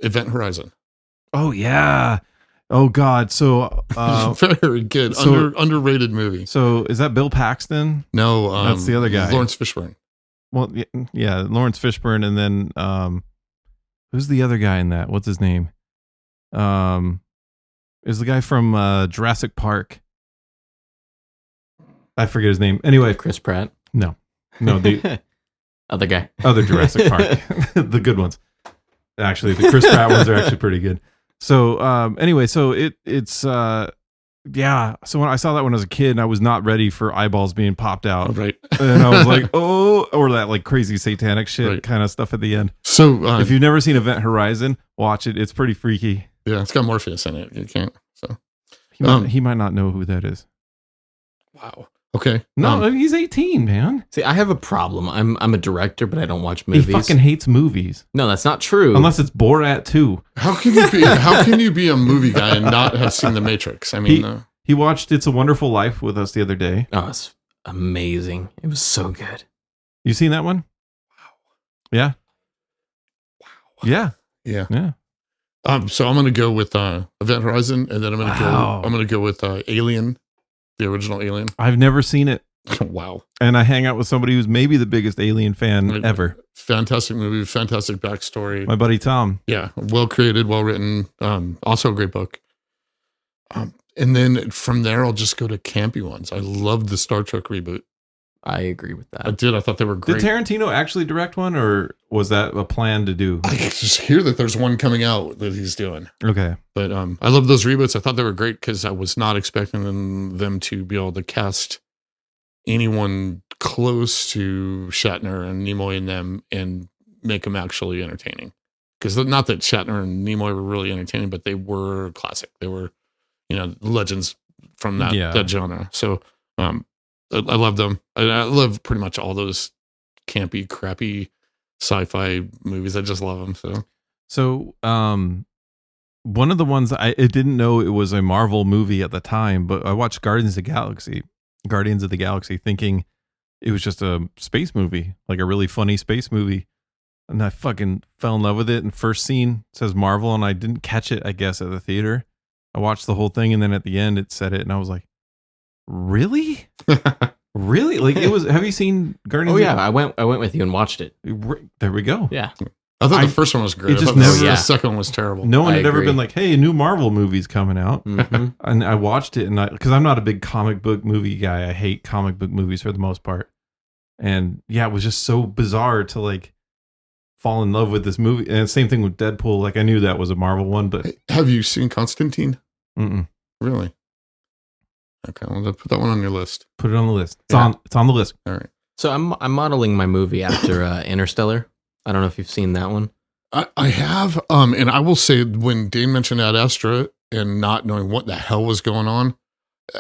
Event Horizon. Oh yeah. Oh god. So very good. Underrated movie. So is that Bill Paxton? No, that's the other guy. Lawrence Fishburne. Well, yeah, Lawrence Fishburne, and then who's the other guy in that? What's his name? Is the guy from Jurassic Park? I forget his name. Anyway, Chris Pratt. No. No, the Other guy. other Jurassic Park, the good ones. Actually, the Chris Pratt ones are actually pretty good. So anyway, so it's yeah. So when I saw that when I was a kid, I was not ready for eyeballs being popped out, Right. and I was like, oh, or that like crazy satanic shit Right. kind of stuff at the end. So If you've never seen Event Horizon, watch it. It's pretty freaky. yeah, it's got Morpheus in it. You can't. So He might not know who that is. wow. Okay. No, he's 18, man. See, I have a problem. I'm a director, but I don't watch He movies. fucking hates movies. No, that's not true. Unless it's Borat 2. how can you be a movie guy and not have seen The Matrix? I mean, He watched It's a Wonderful Life with us the other day. Oh, it's amazing. It was so good. You seen that one? Wow. Yeah. wow. Yeah. Yeah. Yeah. So I'm gonna go with Event Horizon, and then Wow. I'm gonna go with Alien, the original Alien. I've never seen it. Wow. And I hang out with somebody who's maybe the biggest Alien fan ever. Fantastic movie, fantastic backstory. My buddy Tom. Yeah, well created, well written. Also a great book. And then from there, I'll just go to campy ones. I loved the Star Trek reboot. I agree with that. I did. I thought they were Did great. Tarantino actually direct one, or was that a plan to do? I just hear that there's one coming out that he's doing. Okay. But I love those reboots. I thought they were great because I was not expecting them to be able to cast anyone close to Shatner and Nimoy and them and make them actually entertaining. Because not that Shatner and Nimoy were really entertaining, but they were classic. They were, legends from that genre. So I love them. I love pretty much all those campy, crappy sci-fi movies. I just love them. So, one of the ones I didn't know it was a Marvel movie at the time, but I watched Guardians of the Galaxy, thinking it was just a space movie, like a really funny space movie. And I fucking fell in love with it. And first scene says Marvel, and I didn't catch it, I guess, at the theater. I watched the whole thing, and then at the end it said it, and I was like, really? Really? Like it was. Have you seen Guardians? Oh yeah, I went with you and watched it. There we go. Yeah. I thought the first one was great. it just I thought never- the Yeah. second one was terrible. No one I had ever agree. been like, "Hey, a new Marvel movie's coming out," Mhm. and I watched it, and because I'm not a big comic book movie guy, I hate comic book movies for the most part, and yeah, it was just so bizarre to like fall in love with this movie. And same thing with Deadpool. Like I knew that was a Marvel one, but Have you seen Constantine? mm-mm. Really? Okay, well, put that one on your list. Put it on the list. Yeah. It's on the list. All right. So I'm modeling my movie after Interstellar. I don't know if you've seen that one. I have, and I will say when Dane mentioned Ad Astra and not knowing what the hell was going on,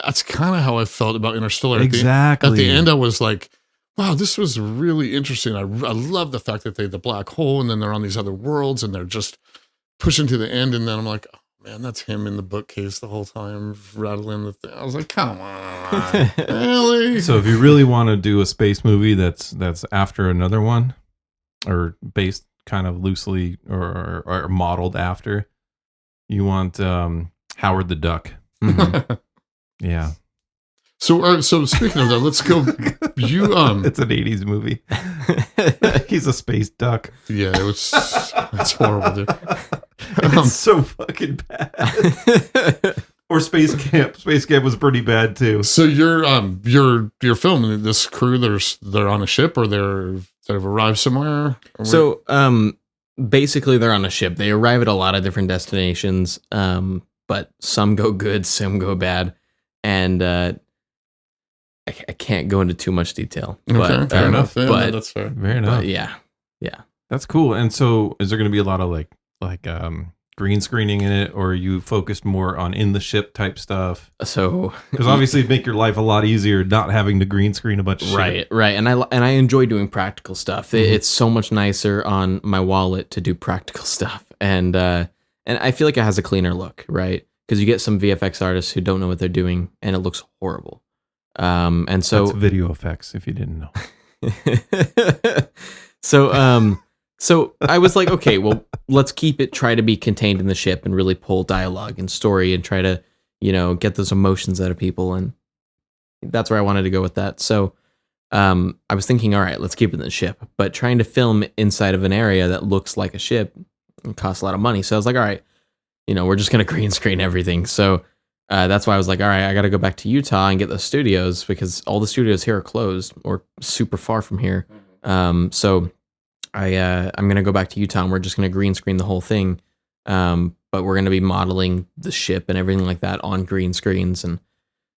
that's kind of how I felt about Interstellar. Exactly. At the end, I was like, wow, this was really interesting. I love the fact that they had the black hole and then they're on these other worlds and they're just pushing to the end. And then I'm like, oh, man, that's him in the bookcase the whole time rattling the thing. I was like, come on, really? So if you really want to do a space movie that's after another one, or based kind of loosely or modeled after, you want Howard the Duck. Mhm. Yeah. So speaking of that, let's go. You It's an 80s movie. He's a space duck. yeah, it's horrible, dude. It's so fucking bad. Or Space Camp. Space Camp was pretty bad too. So you're filming this crew. They're on a ship or they've arrived somewhere. Or So basically they're on a ship. They arrive at a lot of different destinations, but some go good, some go bad, and I can't go into too much detail. okay, But, fair enough. Yeah, but, that's fair. Very enough. but yeah. That's cool. And so is there going to be a lot of like green screening in it, or are you focused more on in the ship type stuff? So Because obviously it'd make your life a lot easier not having to green screen a bunch of shit. right, and I enjoy doing practical stuff. Mhm. It's so much nicer on my wallet to do practical stuff, and I feel like it has a cleaner look, right? Because you get some VFX artists who don't know what they're doing, and it looks horrible. And so That's video effects, if you didn't know. So I was like, okay, well, let's try to be contained in the ship and really pull dialogue and story and try to, get those emotions out of people. And that's where I wanted to go with that. So I was thinking, all right, let's keep it in the ship, but trying to film inside of an area that looks like a ship costs a lot of money. So I was like, all right, we're just going to green screen everything. So that's why I was like, all right, I got to go back to Utah and get those studios because all the studios here are closed or super far from here. So I'm gonna go back to Utah and we're just gonna green screen the whole thing. But we're gonna be modeling the ship and everything like that on green screens, and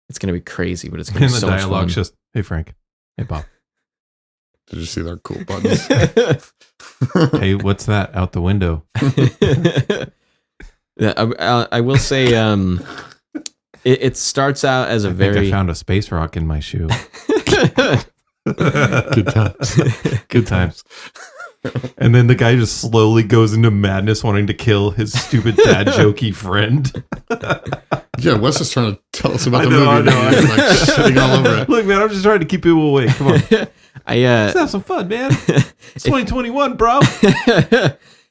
it's gonna be crazy. But it's gonna be And the so much dialogue's fun. just, hey Frank, hey Bob, Did you see their cool buttons? hey, what's that out the window? Yeah, I will say, it starts out as a I think very I found a space rock in my shoe. Good times. Good times. And then the guy just slowly goes into madness, wanting to kill his stupid dad jokey friend. Yeah, Wes is trying to tell us about I the know, movie. I know. And he's, like shitting all over it. Look, man, I'm just trying to keep people awake. Come on, let's I have some fun, man. It's 2021, bro.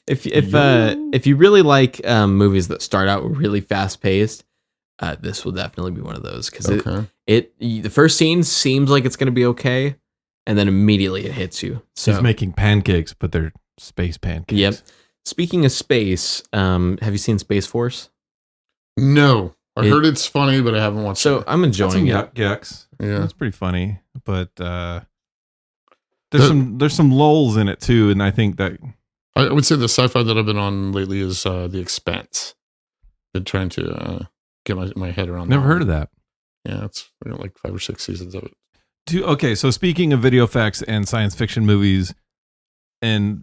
if you really like movies that start out really fast paced, this will definitely be one of those because Okay. the first scene seems like it's going to be okay, and then immediately it hits you. So He's making pancakes, but they're space pancakes. yep. Speaking of space, have you seen Space Force? No. I heard it's funny, but I haven't watched So it. I'm Got some enjoying it. yucks. Yeah. That's pretty funny, but there's some lulls in it too, and I think that I would say the sci-fi that I've been on lately is The Expanse. Been trying to get my head around never heard of that. Yeah, it's like 5 or 6 seasons of it. Okay, so speaking of video effects and science fiction movies, and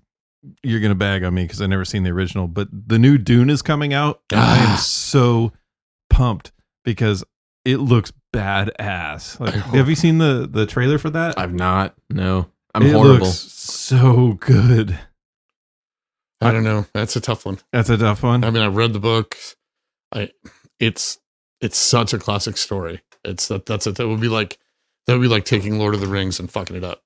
you're gonna bag on me because I've never seen the original, but the new Dune is coming out, and I am so pumped because it looks badass. Like, have you seen the trailer for that? I've not. No, I'm it horrible. looks so good. I don't know. That's a tough one. That's a tough one. I mean, I read the book. It's such a classic story. That would be like taking Lord of the Rings and fucking it up.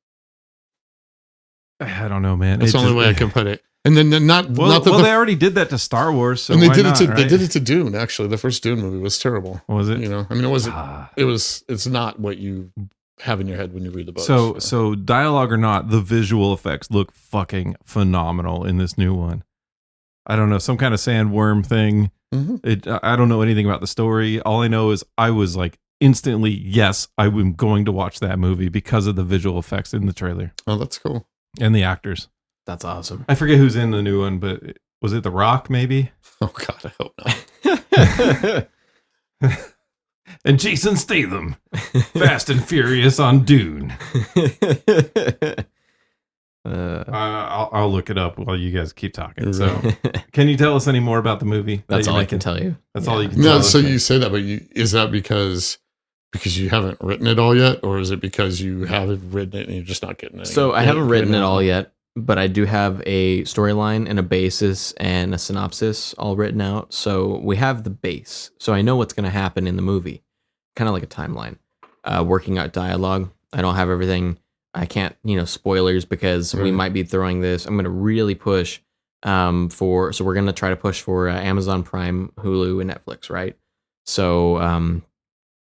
I don't know, man. That's the only way I can put it. And then Well, they already did that to Star Wars, so and they why did not, it to right? they did it to Dune. Actually, the first Dune movie was terrible. Was it? You know, I mean, it wasn't. Ah. It's not what you have in your head when you read the book. So dialogue or not, the visual effects look fucking phenomenal in this new one. I don't know, some kind of sandworm thing. Mhm. I don't know anything about the story. All I know is I was like instantly, yes, I'm going to watch that movie because of the visual effects in the trailer Oh, that's cool. and the actors. That's awesome. I forget who's in the new one, but was it The Rock maybe? Oh God, I hope not. And Jason Statham, Fast and Furious on Dune. I'll look it up while you guys keep talking. So, can you tell us any more about the movie? That's that all you're I can making? tell you. That's all you can tell No, us. so you say that, but is that because you haven't written it all yet, or is it because you haven't written it and you're just not getting it? So I haven't written it all yet, but I do have a storyline and a basis and a synopsis all written out. So we have the base. So I know what's going to happen in the movie, kind of like a timeline. Working out dialogue. I don't have everything. I can't, spoilers because we might be throwing this. I'm going to really push so we're going to try to push for Amazon Prime, Hulu, and Netflix, right? So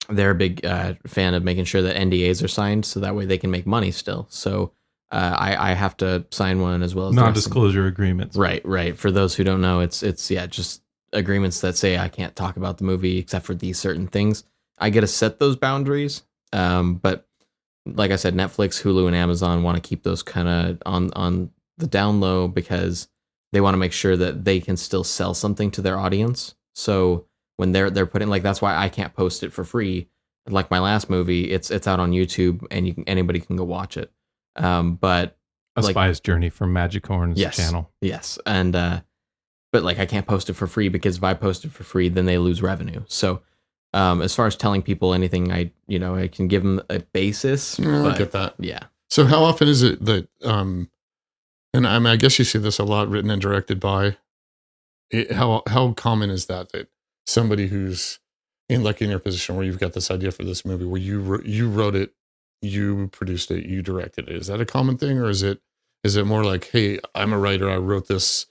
they're a big fan of making sure that NDAs are signed so that way they can make money still. So I have to sign one as well as non-disclosure agreements. Right. For those who don't know, it's just agreements that say I can't talk about the movie except for these certain things. I get to set those boundaries, but like I said, Netflix, Hulu, and Amazon want to keep those kind of on the down low because they want to make sure that they can still sell something to their audience. So when they're putting, like, that's why I can't post it for free. Like my last movie, it's out on YouTube and anybody can go watch it. But A like, Spy's Journey from Magicorn's channel. Yes. And but like I can't post it for free because if I post it for free, then they lose revenue. So as far as telling people anything, I can give them a basis. I get that. Yeah. So how often is it that and I mean, I guess you see this a lot written and directed by how common is that somebody who's in your position where you've got this idea for this movie where you wrote it, you produced it, you directed it. Is that a common thing, or is it more like, hey, I'm a writer, I wrote this,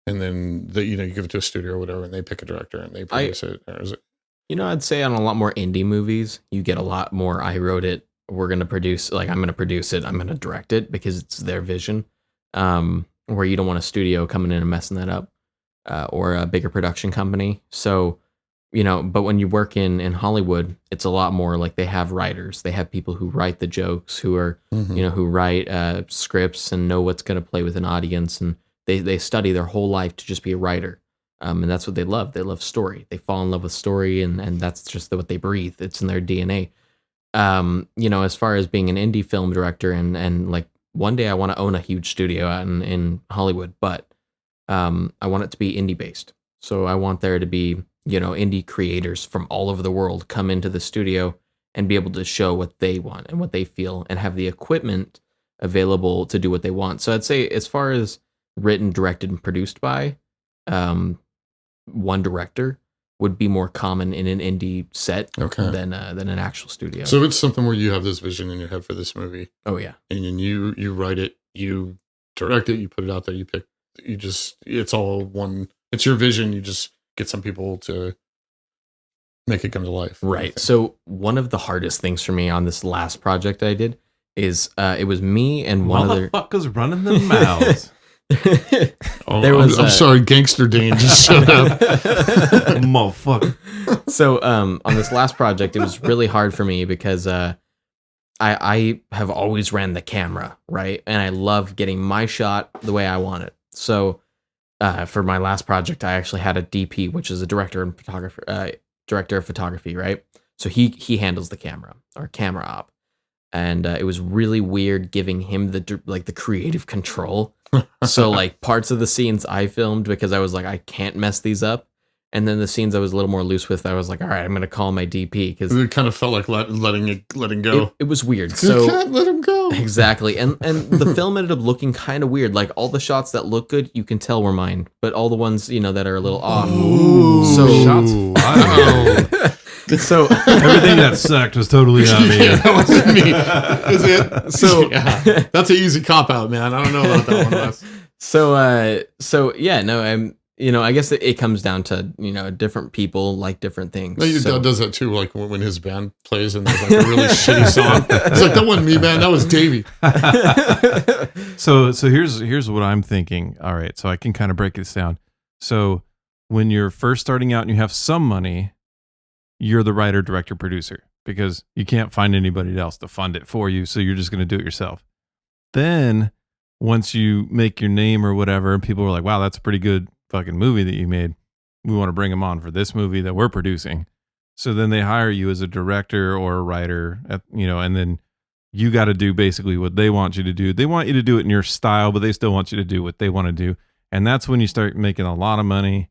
and then you give it to a studio or whatever, and they pick a director and they produce it, or is it? I'd say on a lot more indie movies, you get a lot more. I wrote it. We're gonna produce. Like I'm gonna produce it. I'm gonna direct it because it's their vision. Where you don't want a studio coming in and messing that up, or a bigger production company. So but when you work in Hollywood, it's a lot more like they have writers. They have people who write the jokes, who are, who write scripts and know what's going to play with an audience. And they study their whole life to just be a writer. And that's what they love. They love story. They fall in love with story, and that's just what they breathe. It's in their DNA. As far as being an indie film director and like one day I want to own a huge studio out in Hollywood, but I want it to be indie based. So I want there to be, indie creators from all over the world come into the studio and be able to show what they want and what they feel and have the equipment available to do what they want. So I'd say as far as written, directed, and produced by one director would be more common in an indie set than an actual studio. So it's something where you have this vision in your head for this movie. Oh yeah. And then you write it, you direct it, you put it out there, it's all one, it's your vision. You just get some people to make it come to life. Right. So one of the hardest things for me on this last project I did is it was me and one other motherfuckers running their mouths. I'm sorry, Gangster Dane just showed up. Motherfucker. So on this last project, it was really hard for me because I have always ran the camera, right? And I love getting my shot the way I want it. So for my last project, I actually had a DP, which is a director of photography, right? So he handles the camera, or camera op. And it was really weird giving him the creative control. So like parts of the scenes I filmed because I was like, I can't mess these up. And then the scenes I was a little more loose with, I was like, all right, I'm going to call my DP because it kind of felt like letting go. It was weird. So you can't let him go. Exactly. And the film ended up looking kind of weird. Like all the shots that look good, you can tell were mine, but all the ones, that are a little off. Ooh, so shots fired. So everything that sucked was totally not me. Yeah, that wasn't me. Is it? So yeah, that's an easy cop out, man. I don't know about that one. Wes. So yeah, no, I guess it comes down to, different people like different things. No, your dad does that too, like when his band plays and there's like a really shitty song. It's like, that wasn't me, man. That was Davey. So here's what I'm thinking. All right, so I can kind of break this down. So when you're first starting out and you have some money, you're the writer, director, producer, because you can't find anybody else to fund it for you. So you're just going to do it yourself. Then once you make your name or whatever, and people are like, wow, that's a pretty good fucking movie that you made. We want to bring them on for this movie that we're producing. So then they hire you as a director or a writer, and then you got to do basically what they want you to do. They want you to do it in your style, but they still want you to do what they want to do. And that's when you start making a lot of money.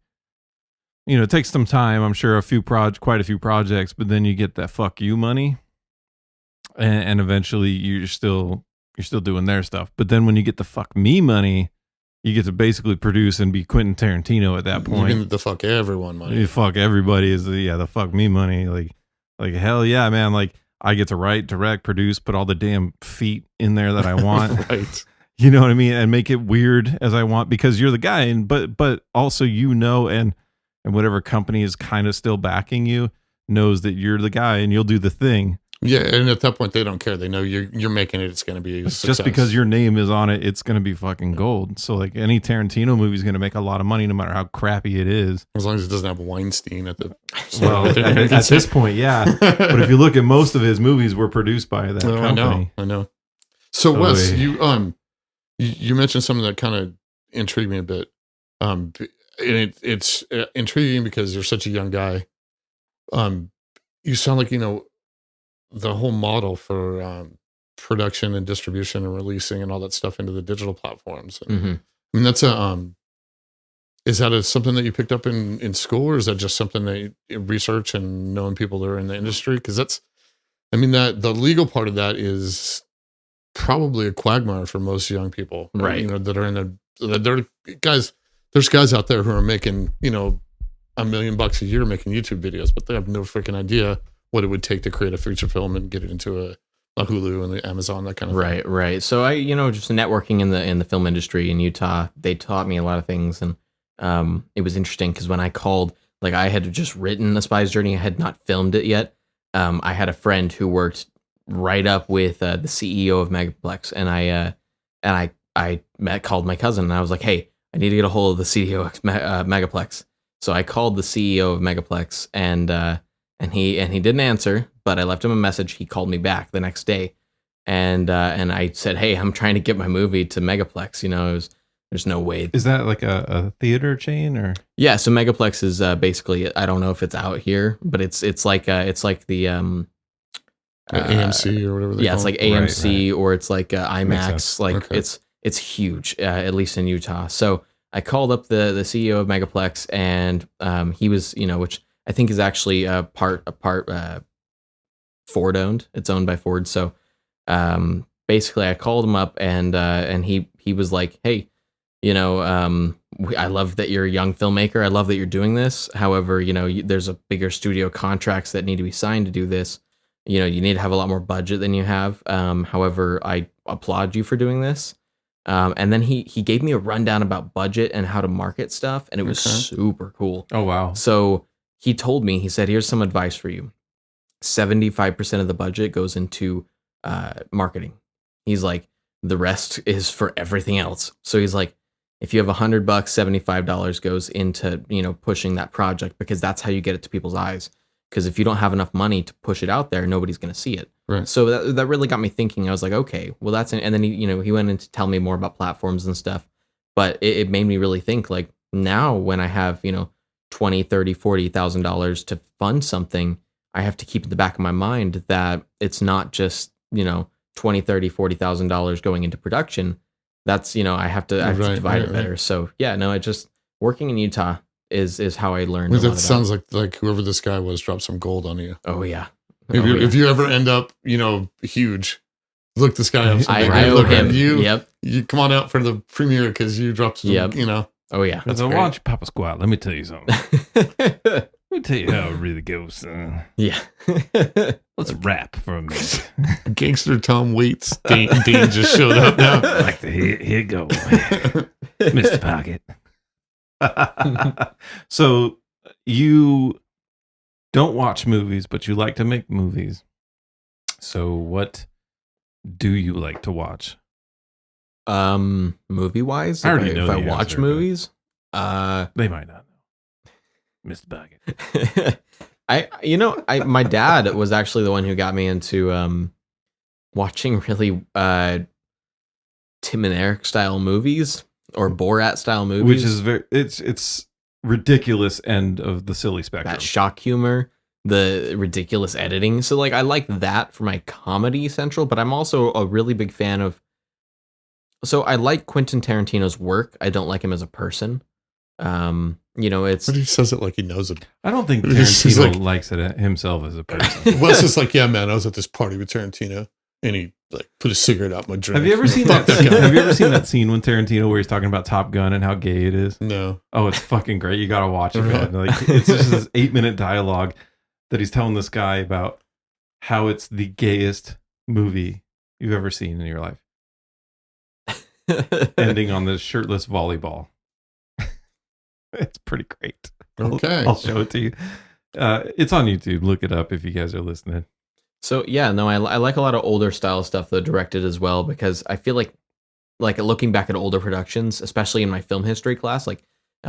It takes some time. I'm sure quite a few projects, but then you get that fuck you money, and eventually you're still doing their stuff. But then when you get the fuck me money, you get to basically produce and be Quentin Tarantino at that point. You get the fuck everyone money. You fuck everybody is the fuck me money. Like hell yeah, man. Like I get to write, direct, produce, put all the damn feet in there that I want. Right. You know what I mean? And make it weird as I want because you're the guy. And but also and whatever company is kind of still backing you knows that you're the guy and you'll do the thing. Yeah, and at that point they don't care. They know you're making it. It's going to be a success. Just because your name is on it, it's going to be fucking gold. So like any Tarantino movie is going to make a lot of money no matter how crappy it is. As long as it doesn't have Weinstein at the at this point, yeah. But if you look at most of his movies were produced by that company. I know. So Wes, you mentioned something that kind of intrigued me a bit. And it's intriguing because you're such a young guy. You sound like the whole model for production and distribution and releasing and all that stuff into the digital platforms. And, I mean, that's is that something that you picked up in school, or is that just something that you research and knowing people that are in the industry? Because that the legal part of that is probably a quagmire for most young people, right? That are in the guys. There's guys out there who are making $1 million a year making YouTube videos, but they have no freaking idea what it would take to create a feature film and get it into a Hulu and the Amazon, that kind of thing. Right. So I, just networking in the film industry in Utah, they taught me a lot of things, and it was interesting because when I called, like I had just written A Spy's Journey, I had not filmed it yet. I had a friend who worked right up with the CEO of Megaplex, and I called my cousin and I was like, hey, I need to get a hold of the CEO of Megaplex. So I called the CEO of Megaplex, and he didn't answer, but I left him a message. He called me back the next day, and I said, "Hey, I'm trying to get my movie to Megaplex. There's no way." Is that like a theater chain or? Yeah, so Megaplex is basically, I don't know if it's out here, but it's like the AMC or whatever. It's like AMC, Right. or it's like IMAX. sense. Like Okay. it's huge, at least in Utah. So I called up the CEO of Megaplex, and he was, which I think is actually a part Ford owned. It's owned by Ford. So basically, I called him up, and he was like, "Hey, I love that you're a young filmmaker. I love that you're doing this. However, there's a bigger studio contracts that need to be signed to do this. You need to have a lot more budget than you have. However, I applaud you for doing this." And then he gave me a rundown about budget and how to market stuff, and it was Okay. super cool. Oh wow. So he told me, he said, "Here's some advice for you. 75% of the budget goes into marketing." He's like, "The rest is for everything else." So he's like, if you have $100, $75 goes into, pushing that project, because that's how you get it to people's eyes. Because if you don't have enough money to push it out there, nobody's going to see it. Right. So that really got me thinking. I was like, okay, well and then he went in to tell me more about platforms and stuff, but it made me really think, like, now when I have, $20, $30, $40,000 to fund something, I have to keep in the back of my mind that it's not just, $20, $30, $40,000 going into production. That's, I have to divide it better. Right. So yeah, no, working in Utah is how I learned. That sounds like whoever this guy was dropped some gold on you. Oh yeah. If you ever end up, huge, look this guy up. I owe him. You come on out for the premiere because you dropped some, Oh yeah. That's why don't you pop a squat? Let me tell you something. Let me tell you how it really goes. Yeah. Let's rap for a minute. Gangster Tom Waits Dean just showed up now. I like to here go, Mr. Pocket. So you don't watch movies, but you like to make movies. So what do you like to watch? Movie wise, I already know if I the watch answer, but- movies, They might not know. Mr. Pocket. my dad was actually the one who got me into watching really Tim and Eric style movies, or Borat style movies, Which is it's ridiculous end of the silly spectrum. that shock humor, the ridiculous editing. So like I like that for my Comedy Central, but I'm also a really big fan of. So I like Quentin Tarantino's work. I don't like him as a person. It's But he says it like he knows it. I don't think He's Tarantino like- likes it himself as a person. Wes is like, yeah, man, I was at this party with Tarantino, and he like put a cigarette out my drink. Have you ever seen Fuck that? guy. Have you ever seen that scene with Tarantino where he's talking about Top Gun and how gay it is? No. Oh, it's fucking great. You gotta watch it, man. Like it's just this 8-minute dialogue that he's telling this guy about how it's the gayest movie you've ever seen in your life, ending on the shirtless volleyball. It's pretty great. Okay. I'll show it to you. It's on YouTube. Look it up if you guys are listening. So yeah, no, I like a lot of older style stuff though, directed as well, because I feel like looking back at older productions, especially in my film history class, like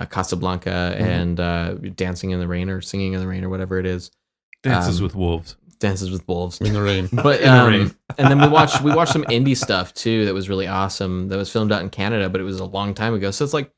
Casablanca and Dancing in the Rain or Singing in the Rain or whatever it is. Dances with Wolves. Dances with Wolves. In the rain. But In the rain. and then we watched some indie stuff too that was really awesome. That was filmed out in Canada, but it was a long time ago. So it's like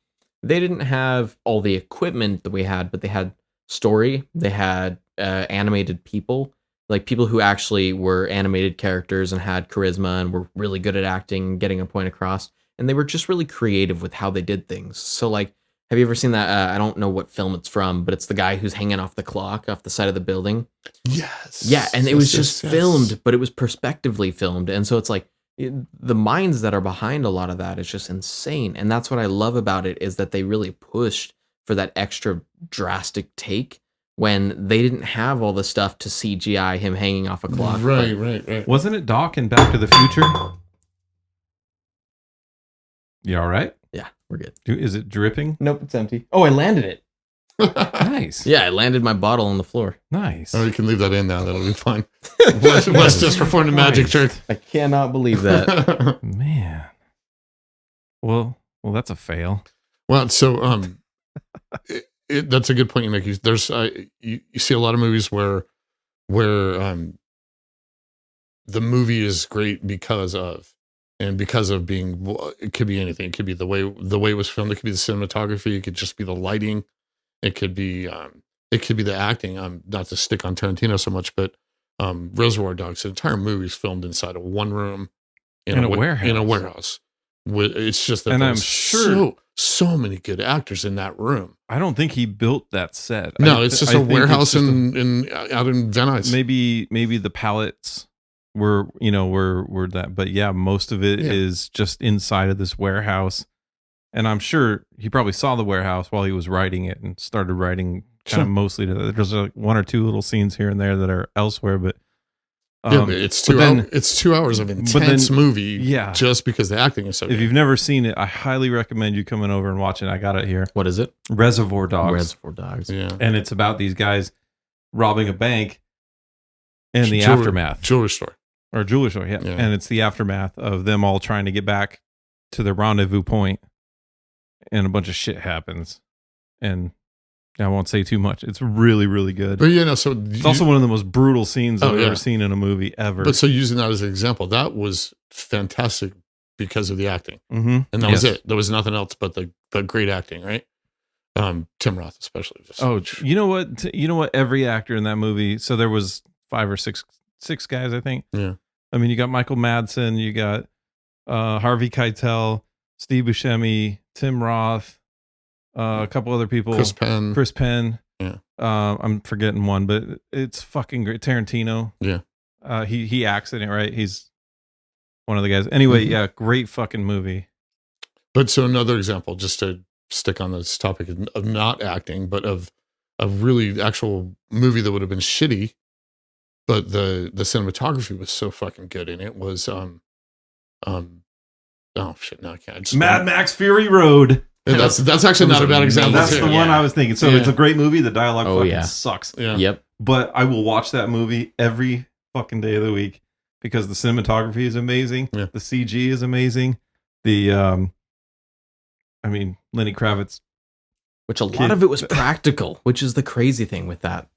they didn't have all the equipment that we had, but they had story. They had animated people, like people who actually were animated characters and had charisma and were really good at acting and getting a point across. And they were just really creative with how they did things. So like, have you ever seen that? I don't know what film it's from, but it's the guy who's hanging off the clock off the side of the building. Yes. Yeah, and it was Yes, just filmed, but it was perspectively filmed. And so it's like the minds that are behind a lot of that is just insane. And that's what I love about it, is that they really pushed for that extra drastic take when they didn't have all the stuff to CGI him hanging off a clock. Right. Wasn't it Doc in Back to the Future? You all right? Yeah, we're good. Is it dripping? Nope, it's empty. Oh, I landed it. Nice. Yeah, I landed my bottle on the floor. Nice. Or you can leave that in now. That'll be fine. Wes just performed a magic trick. I cannot believe that. Man. Well, that's a fail. Well, so that's a good point you make. There's you see a lot of movies where the movie is great because of being, well, it could be anything. It could be the way it was filmed. It could be the cinematography. It could just be the lighting. It could be the acting. Not to stick on Tarantino so much, but Reservoir Dogs, the entire movie is filmed inside of one room in a warehouse. In a warehouse. It's just that and I'm there's sure so many good actors in that room. I don't think he built that set. No, it's just a warehouse out in Van Nuys. Maybe the pallets were that, but yeah, most of it is just inside of this warehouse. And I'm sure he probably saw the warehouse while he was writing it and started writing kind of mostly to that. There's like one or two little scenes here and there that are elsewhere, but but it's 2 hours. It's 2 hours of intense movie. Yeah, just because the acting is so good. If you've never seen it, I highly recommend you coming over and watching it. I got it here. What is it? Reservoir Dogs. Reservoir Dogs. Yeah, and it's about these guys robbing a bank and the aftermath. Jewelry store. Or jewelry store, yeah. And it's the aftermath of them all trying to get back to the rendezvous point, and a bunch of shit happens. And I won't say too much. It's really, really good. But so it's also one of the most brutal scenes I've ever seen in a movie ever. But so using that as an example, that was fantastic because of the acting, and that was it. There was nothing else but the great acting, right? Tim Roth especially. You know what? Every actor in that movie. So there was 5 or 6 guys, I think. Yeah. I mean, you got Michael Madsen, you got Harvey Keitel, Steve Buscemi, Tim Roth, a couple other people. Chris Penn. Yeah. I'm forgetting one, but it's fucking great. Tarantino. Yeah. He acts in it, right? He's one of the guys. Anyway, yeah, great fucking movie. But so another example, just to stick on this topic of not acting, but of a really actual movie that would have been shitty, but the cinematography was so fucking good in it, was oh shit, no, I can't. Mad Max Fury Road. That's actually not a bad example. That's the one I was thinking. So it's a great movie. The dialogue fucking sucks. Yeah. Yep. But I will watch that movie every fucking day of the week because the cinematography is amazing. Yeah. The CG is amazing. The Lenny Kravitz. Which a lot of it was practical, which is the crazy thing with that.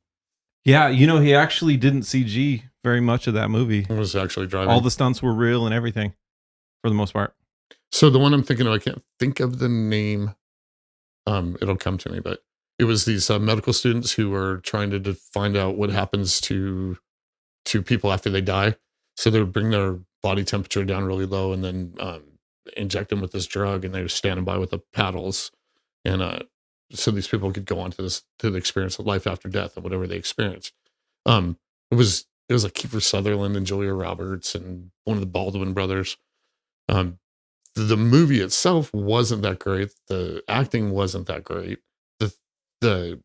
Yeah, he actually didn't CG very much of that movie. It was actually driving. All the stunts were real and everything, for the most part. So the one I'm thinking of, I can't think of the name. It'll come to me, but it was these medical students who were trying to find out what happens to people after they die. So they would bring their body temperature down really low and then inject them with this drug, and they were standing by with the paddles, and so these people could go on to the experience of life after death and whatever they experience. It was like Kiefer Sutherland and Julia Roberts and one of the Baldwin brothers. The movie itself wasn't that great. The acting wasn't that great. The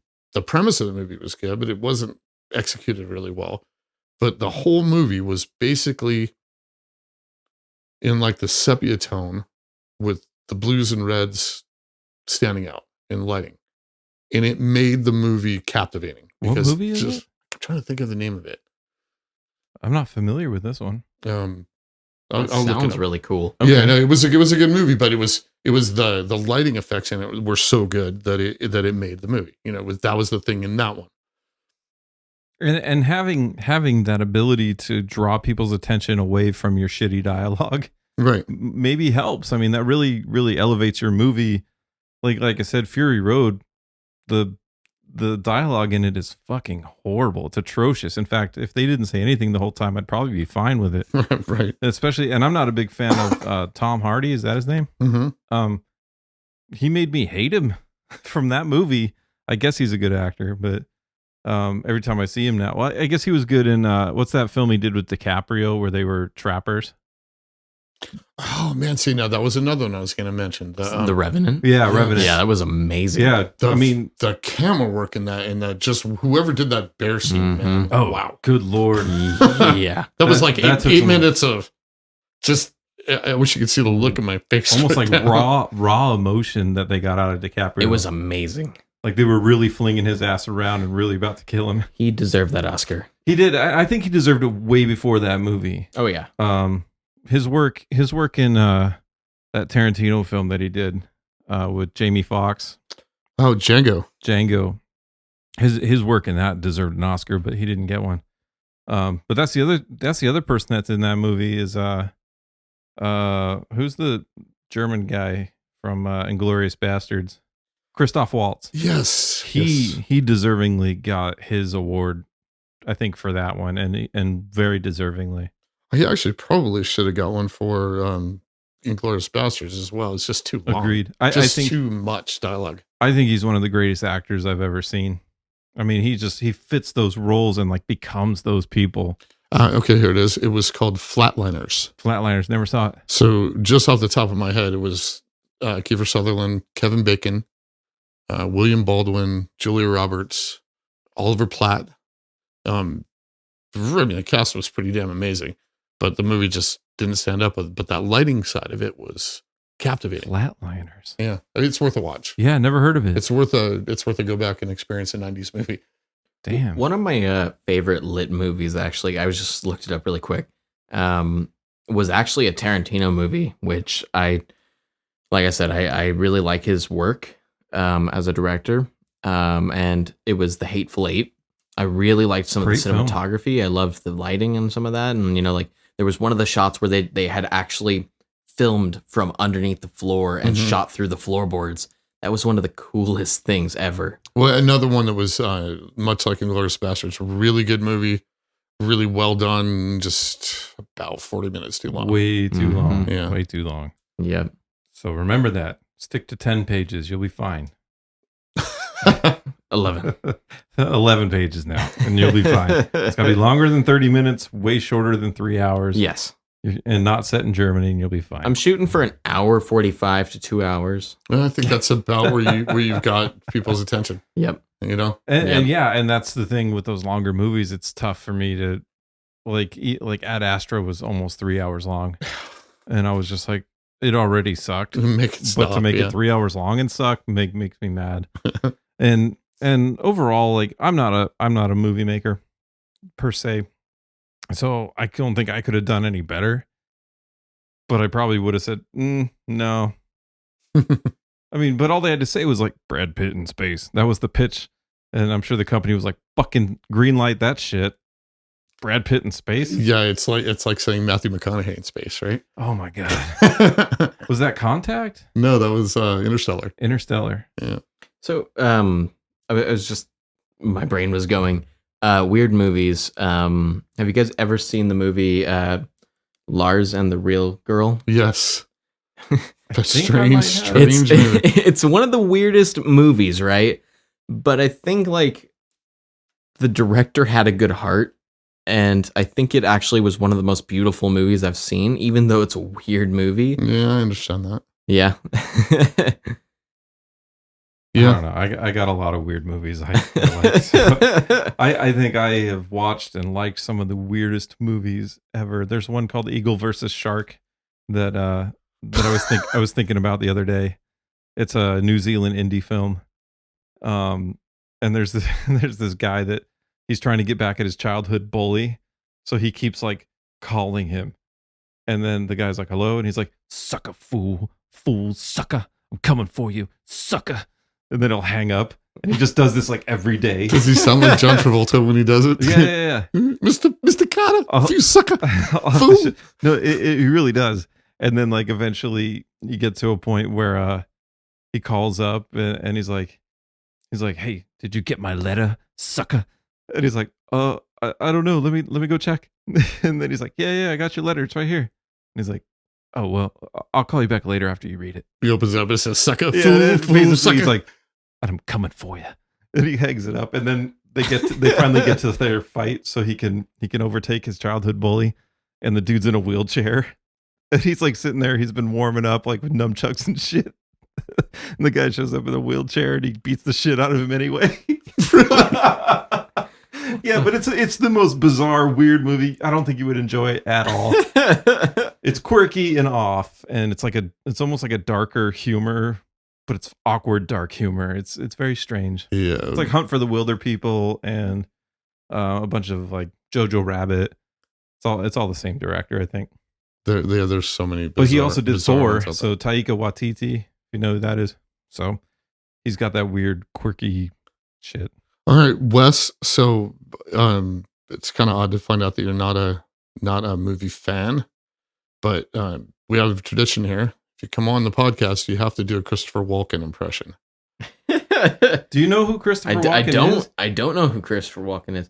premise of the movie was good, but it wasn't executed really well. But the whole movie was basically in like the sepia tone with the blues and reds standing out in lighting. And it made the movie captivating. What movie is it? I'm trying to think of the name of it. I'm not familiar with this one. It sounds really cool. Okay. Yeah, no, it was a good movie, but it was the lighting effects in it were so good that it made the movie. That was the thing in that one. And having that ability to draw people's attention away from your shitty dialogue, right, maybe helps. I mean, that really, really elevates your movie. Like I said, Fury Road, the dialogue in it is fucking horrible. It's atrocious. In fact, if they didn't say anything the whole time, I'd probably be fine with it. Right. Especially, and I'm not a big fan of Tom Hardy. Is that his name? Mm-hmm. He made me hate him from that movie. I guess he's a good actor, but every time I see him now, well, I guess he was good in what's that film he did with DiCaprio where they were trappers? Oh man, see, now that was another one I was going to mention. The Revenant. Yeah, Revenant. Yeah, that was amazing. Yeah, the camera work in that, just whoever did that bear scene, man. Oh wow, good lord. Yeah, that was like eight minutes of just. I wish you could see the look in my face. Almost like raw emotion that they got out of DiCaprio. It was amazing. Like they were really flinging his ass around and really about to kill him. He deserved that Oscar. He did. I think he deserved it way before that movie. Oh yeah. His work in that Tarantino film that he did with Jamie Foxx. Oh, Django. Django. His work in that deserved an Oscar, but he didn't get one. But that's the other person that's in that movie is who's the German guy from Inglourious Bastards? Christoph Waltz. Yes. He deservingly got his award, I think, for that one, and very deservingly. He actually probably should have got one for Inglourious Bastards as well. It's just too long. Agreed. I think too much dialogue. I think he's one of the greatest actors I've ever seen. I mean, he fits those roles and like becomes those people. Okay, here it is. It was called Flatliners. Flatliners, never saw it. So just off the top of my head, it was Kiefer Sutherland, Kevin Bacon, William Baldwin, Julia Roberts, Oliver Platt. I mean, the cast was pretty damn amazing, but the movie just didn't stand up with it. But that lighting side of it was captivating. Flatliners. Yeah, I mean, it's worth a watch. Yeah, never heard of it. It's worth a go back and experience a 90s movie. Damn. One of my favorite lit movies, actually, I was just looked it up really quick, was actually a Tarantino movie, which like I said, I really like his work as a director. And it was The Hateful Eight. I really liked some Great of the cinematography. I loved the lighting and some of that. And, like there was one of the shots where they had actually filmed from underneath the floor and shot through the floorboards. That was one of the coolest things ever. Well, another one that was much like Inglourious Bastards, really good movie, really well done, just about 40 minutes too long. Way too long. Yeah. Way too long. Yeah. So remember that. Stick to 10 pages. You'll be fine. 11. 11 pages now, and you'll be fine. It's got to be longer than 30 minutes, way shorter than 3 hours. Yes. And not set in Germany, and you'll be fine. I'm shooting for an hour 45 to 2 hours. I think that's about where you've got people's attention. Yep. And that's the thing with those longer movies. It's tough for me to like Ad Astra was almost 3 hours long, and I was just like, it already sucked. Make it stop, but to make it 3 hours long and suck makes me mad. and overall, like I'm not a movie maker per se. So I don't think I could have done any better, but I probably would have said, no. I mean, but all they had to say was like Brad Pitt in space. That was the pitch. And I'm sure the company was like, fucking green light that shit. Brad Pitt in space. Yeah. It's like saying Matthew McConaughey in space, right? Oh my God. Was that Contact? No, that was Interstellar. Interstellar. Yeah. So, I was just, my brain was going, weird movies. Have you guys ever seen the movie Lars and the Real Girl? Yes. That's think strange movie. It's one of the weirdest movies, right? But I think like the director had a good heart, and I think it actually was one of the most beautiful movies I've seen, even though it's a weird movie. Yeah, I understand that. Yeah. Yeah. I don't know. I got a lot of weird movies I like. So I think I have watched and liked some of the weirdest movies ever. There's one called Eagle versus Shark that I was thinking about the other day. It's a New Zealand indie film. And there's this guy that he's trying to get back at his childhood bully. So he keeps like calling him. And then the guy's like, hello. And he's like, sucker, fool, sucker. I'm coming for you, sucker. And then he'll hang up. And he just does this like every day. Does he sound like John Travolta when he does it? Yeah. Mr. Carter, you sucker. Fool. No, it really does. And then like eventually you get to a point where he calls up and he's like, hey, did you get my letter, sucker? And he's like, I don't know. Let me go check. And then he's like, yeah, I got your letter. It's right here. And he's like, oh, well, I'll call you back later after you read it. He opens it up and says, sucker, Yeah, fool, sucker. He's like, and I'm coming for you. And he hangs it up. And then they finally get to their fight so he can overtake his childhood bully. And the dude's in a wheelchair. And he's like sitting there. He's been warming up like with nunchucks and shit. And the guy shows up in a wheelchair and he beats the shit out of him anyway. Yeah, but it's the most bizarre, weird movie. I don't think you would enjoy it at all. It's quirky and off, and it's almost like a darker humor, but it's awkward dark humor. It's very strange. Yeah, it's like Hunt for the Wilder People and a bunch of like Jojo Rabbit. It's all the same director, I think. There's so many. But he also did Thor. ones out So Taika Waititi, if you know who that is. So He's got that weird, quirky shit. All right, Wes. So, it's kind of odd to find out that you're not a movie fan, but we have a tradition here. If you come on the podcast, you have to do a Christopher Walken impression. Do you know who Christopher Walken is? I don't know who Christopher Walken is.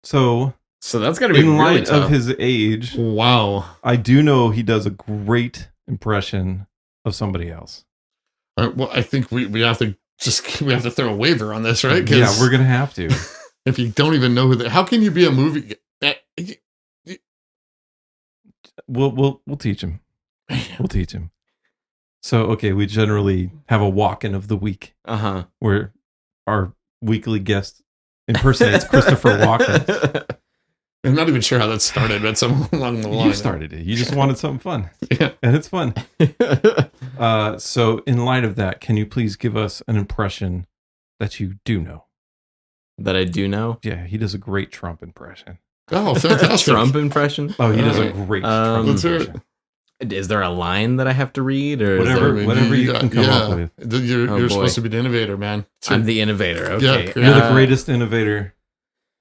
So that's got to be in really light tough. of his age, Wow. I do know he does a great impression of somebody else. All right, well, I think we have to throw a waiver on this, right? Yeah, we're gonna have to. If you don't even know how can you be a movie? We'll teach him. We'll teach him. So, okay, we generally have a walk-in of the week where our weekly guest impersonates Christopher Walken. I'm not even sure how that started, but somewhere along the line. You started it. You just wanted something fun. Yeah. And it's fun. So, in light of that, can you please give us an impression that you do know? That I do know? Yeah, he does a great Trump impression. Oh, fantastic. Trump impression? Oh, he does a great Trump let's hear impression. Is there a line that I have to read, or Whatever you can come up with. You're supposed to be the innovator, man. I'm the innovator. Okay, Yeah, You're the greatest innovator.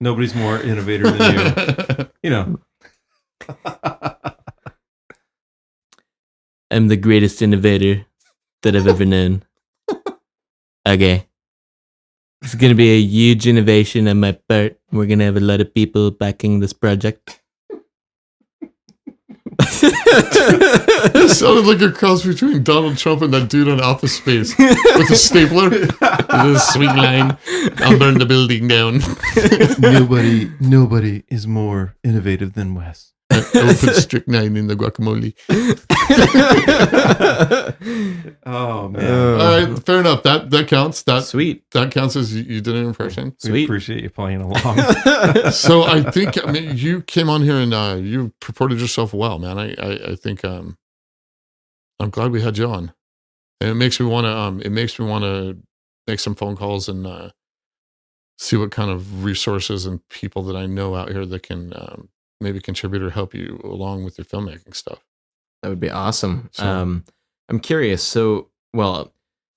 Nobody's more innovator than you. You know. I'm the greatest innovator that I've ever known. Okay. It's going to be a huge innovation on my part. We're going to have a lot of people backing this project. It sounded like a cross between Donald Trump and that dude on Office Space with a stapler. This sweet line. I'll burn the building down. Nobody is more innovative than Wes. I put strychnine in the guacamole. Oh man! All right, fair enough. That counts. Sweet. That counts as you did an impression. We Sweet. appreciate you playing along. So I think you came on here and you purported yourself well, man. I think I'm glad we had you on, and it makes me want to make some phone calls and see what kind of resources and people that I know out here that can maybe contribute or help you along with your filmmaking stuff. That would be awesome. So- I'm curious. So, well,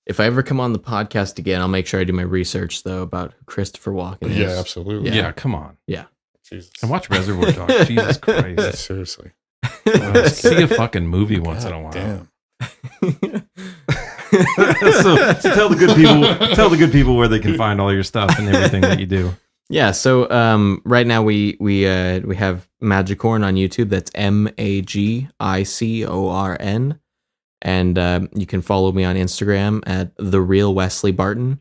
if I ever come on the podcast again, I'll make sure I do my research though about who Christopher Walken is. Yeah, absolutely. Yeah, come on. Yeah. Jesus. And watch Reservoir Dogs. Jesus Christ. Seriously. See a fucking movie once in a while. Damn. so tell the good people where they can find all your stuff and everything that you do. Yeah, so right now we have Magicorn on YouTube. That's MAGICORN, and you can follow me on Instagram at The Real Wesley Barton.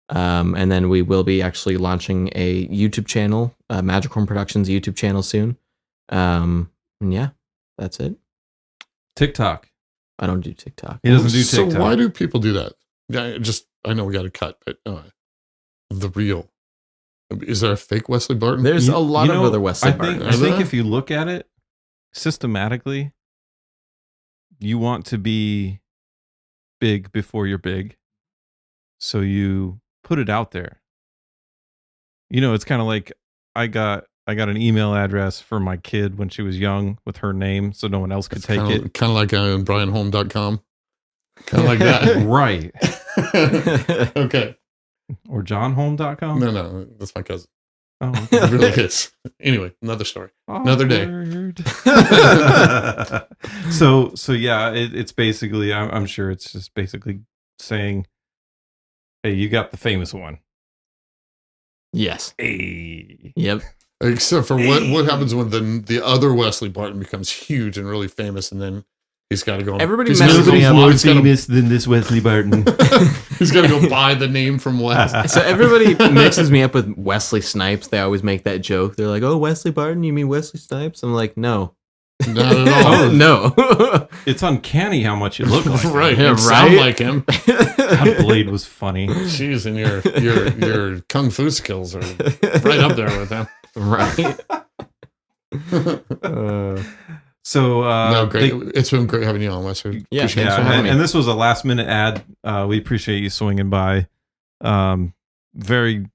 And then we will be actually launching a YouTube channel, Magicorn Productions YouTube channel soon. And yeah, that's it. TikTok. I don't do TikTok. He doesn't do TikTok. So why do people do that? Yeah, I know we got to cut, but The Real. Is there a fake Wesley Barton? There's a lot of other Wesley Barton. I think if you look at it systematically, you want to be big before you're big. So you put it out there. You know, it's kind of like I got an email address for my kid when she was young with her name so no one else could take it. Kind of like on BrianHolm.com. Kind of like that. Right. Okay. Or johnholm.com? No, that's my cousin. Oh, It really is. Anyway, another story. Another day. So yeah, it's basically, I'm sure it's just basically saying, hey, you got the famous one. Yes. Hey. Yep. Except for what happens when the other Wesley Barton becomes huge and really famous, and then he's got to go. Everybody messes me up. More famous than this Wesley Barton. He's got to go buy the name from Wes. So everybody mixes me up with Wesley Snipes. They always make that joke. They're like, "Oh, Wesley Barton? You mean Wesley Snipes?" I'm like, "No, Not at all. oh, no." It's uncanny how much you look like him. Right. Yeah, You sound right? like him. That Blade was funny. Jeez, and your kung fu skills are right up there with him. Right. So No, great. It's been great having you on, Wes. We Yeah, appreciate thanks it. for having me. and this was a last minute ad. We appreciate you swinging by. Very,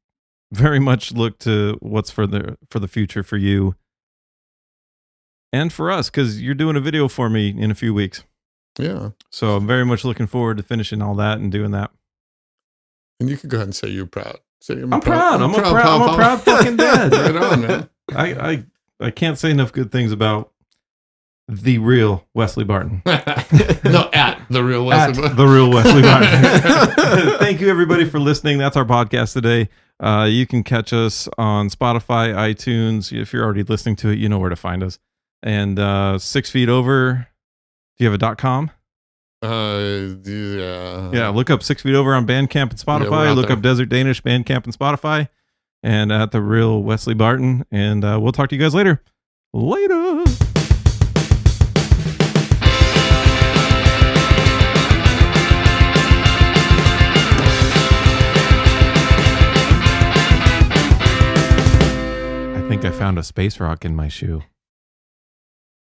very much look to what's for the future for you and for us, because you're doing a video for me in a few weeks. Yeah. So I'm very much looking forward to finishing all that and doing that. And you can go ahead and say you're proud. Say, I'm proud. I'm a proud fucking dad. Right on, man. I can't say enough good things about the real Wesley Barton. No, at the real Wesley Barton. The real Wesley Barton. Thank you, everybody, for listening. That's our podcast today. You can catch us on Spotify, iTunes. If you're already listening to it, you know where to find us. And 6 Feet Over. Do you have a .com? Yeah. Yeah, look up 6 Feet Over on Bandcamp and Spotify. Look up Desert Danish, Bandcamp and Spotify. And at the real Wesley Barton. And we'll talk to you guys later. Later. I think I found a space rock in my shoe.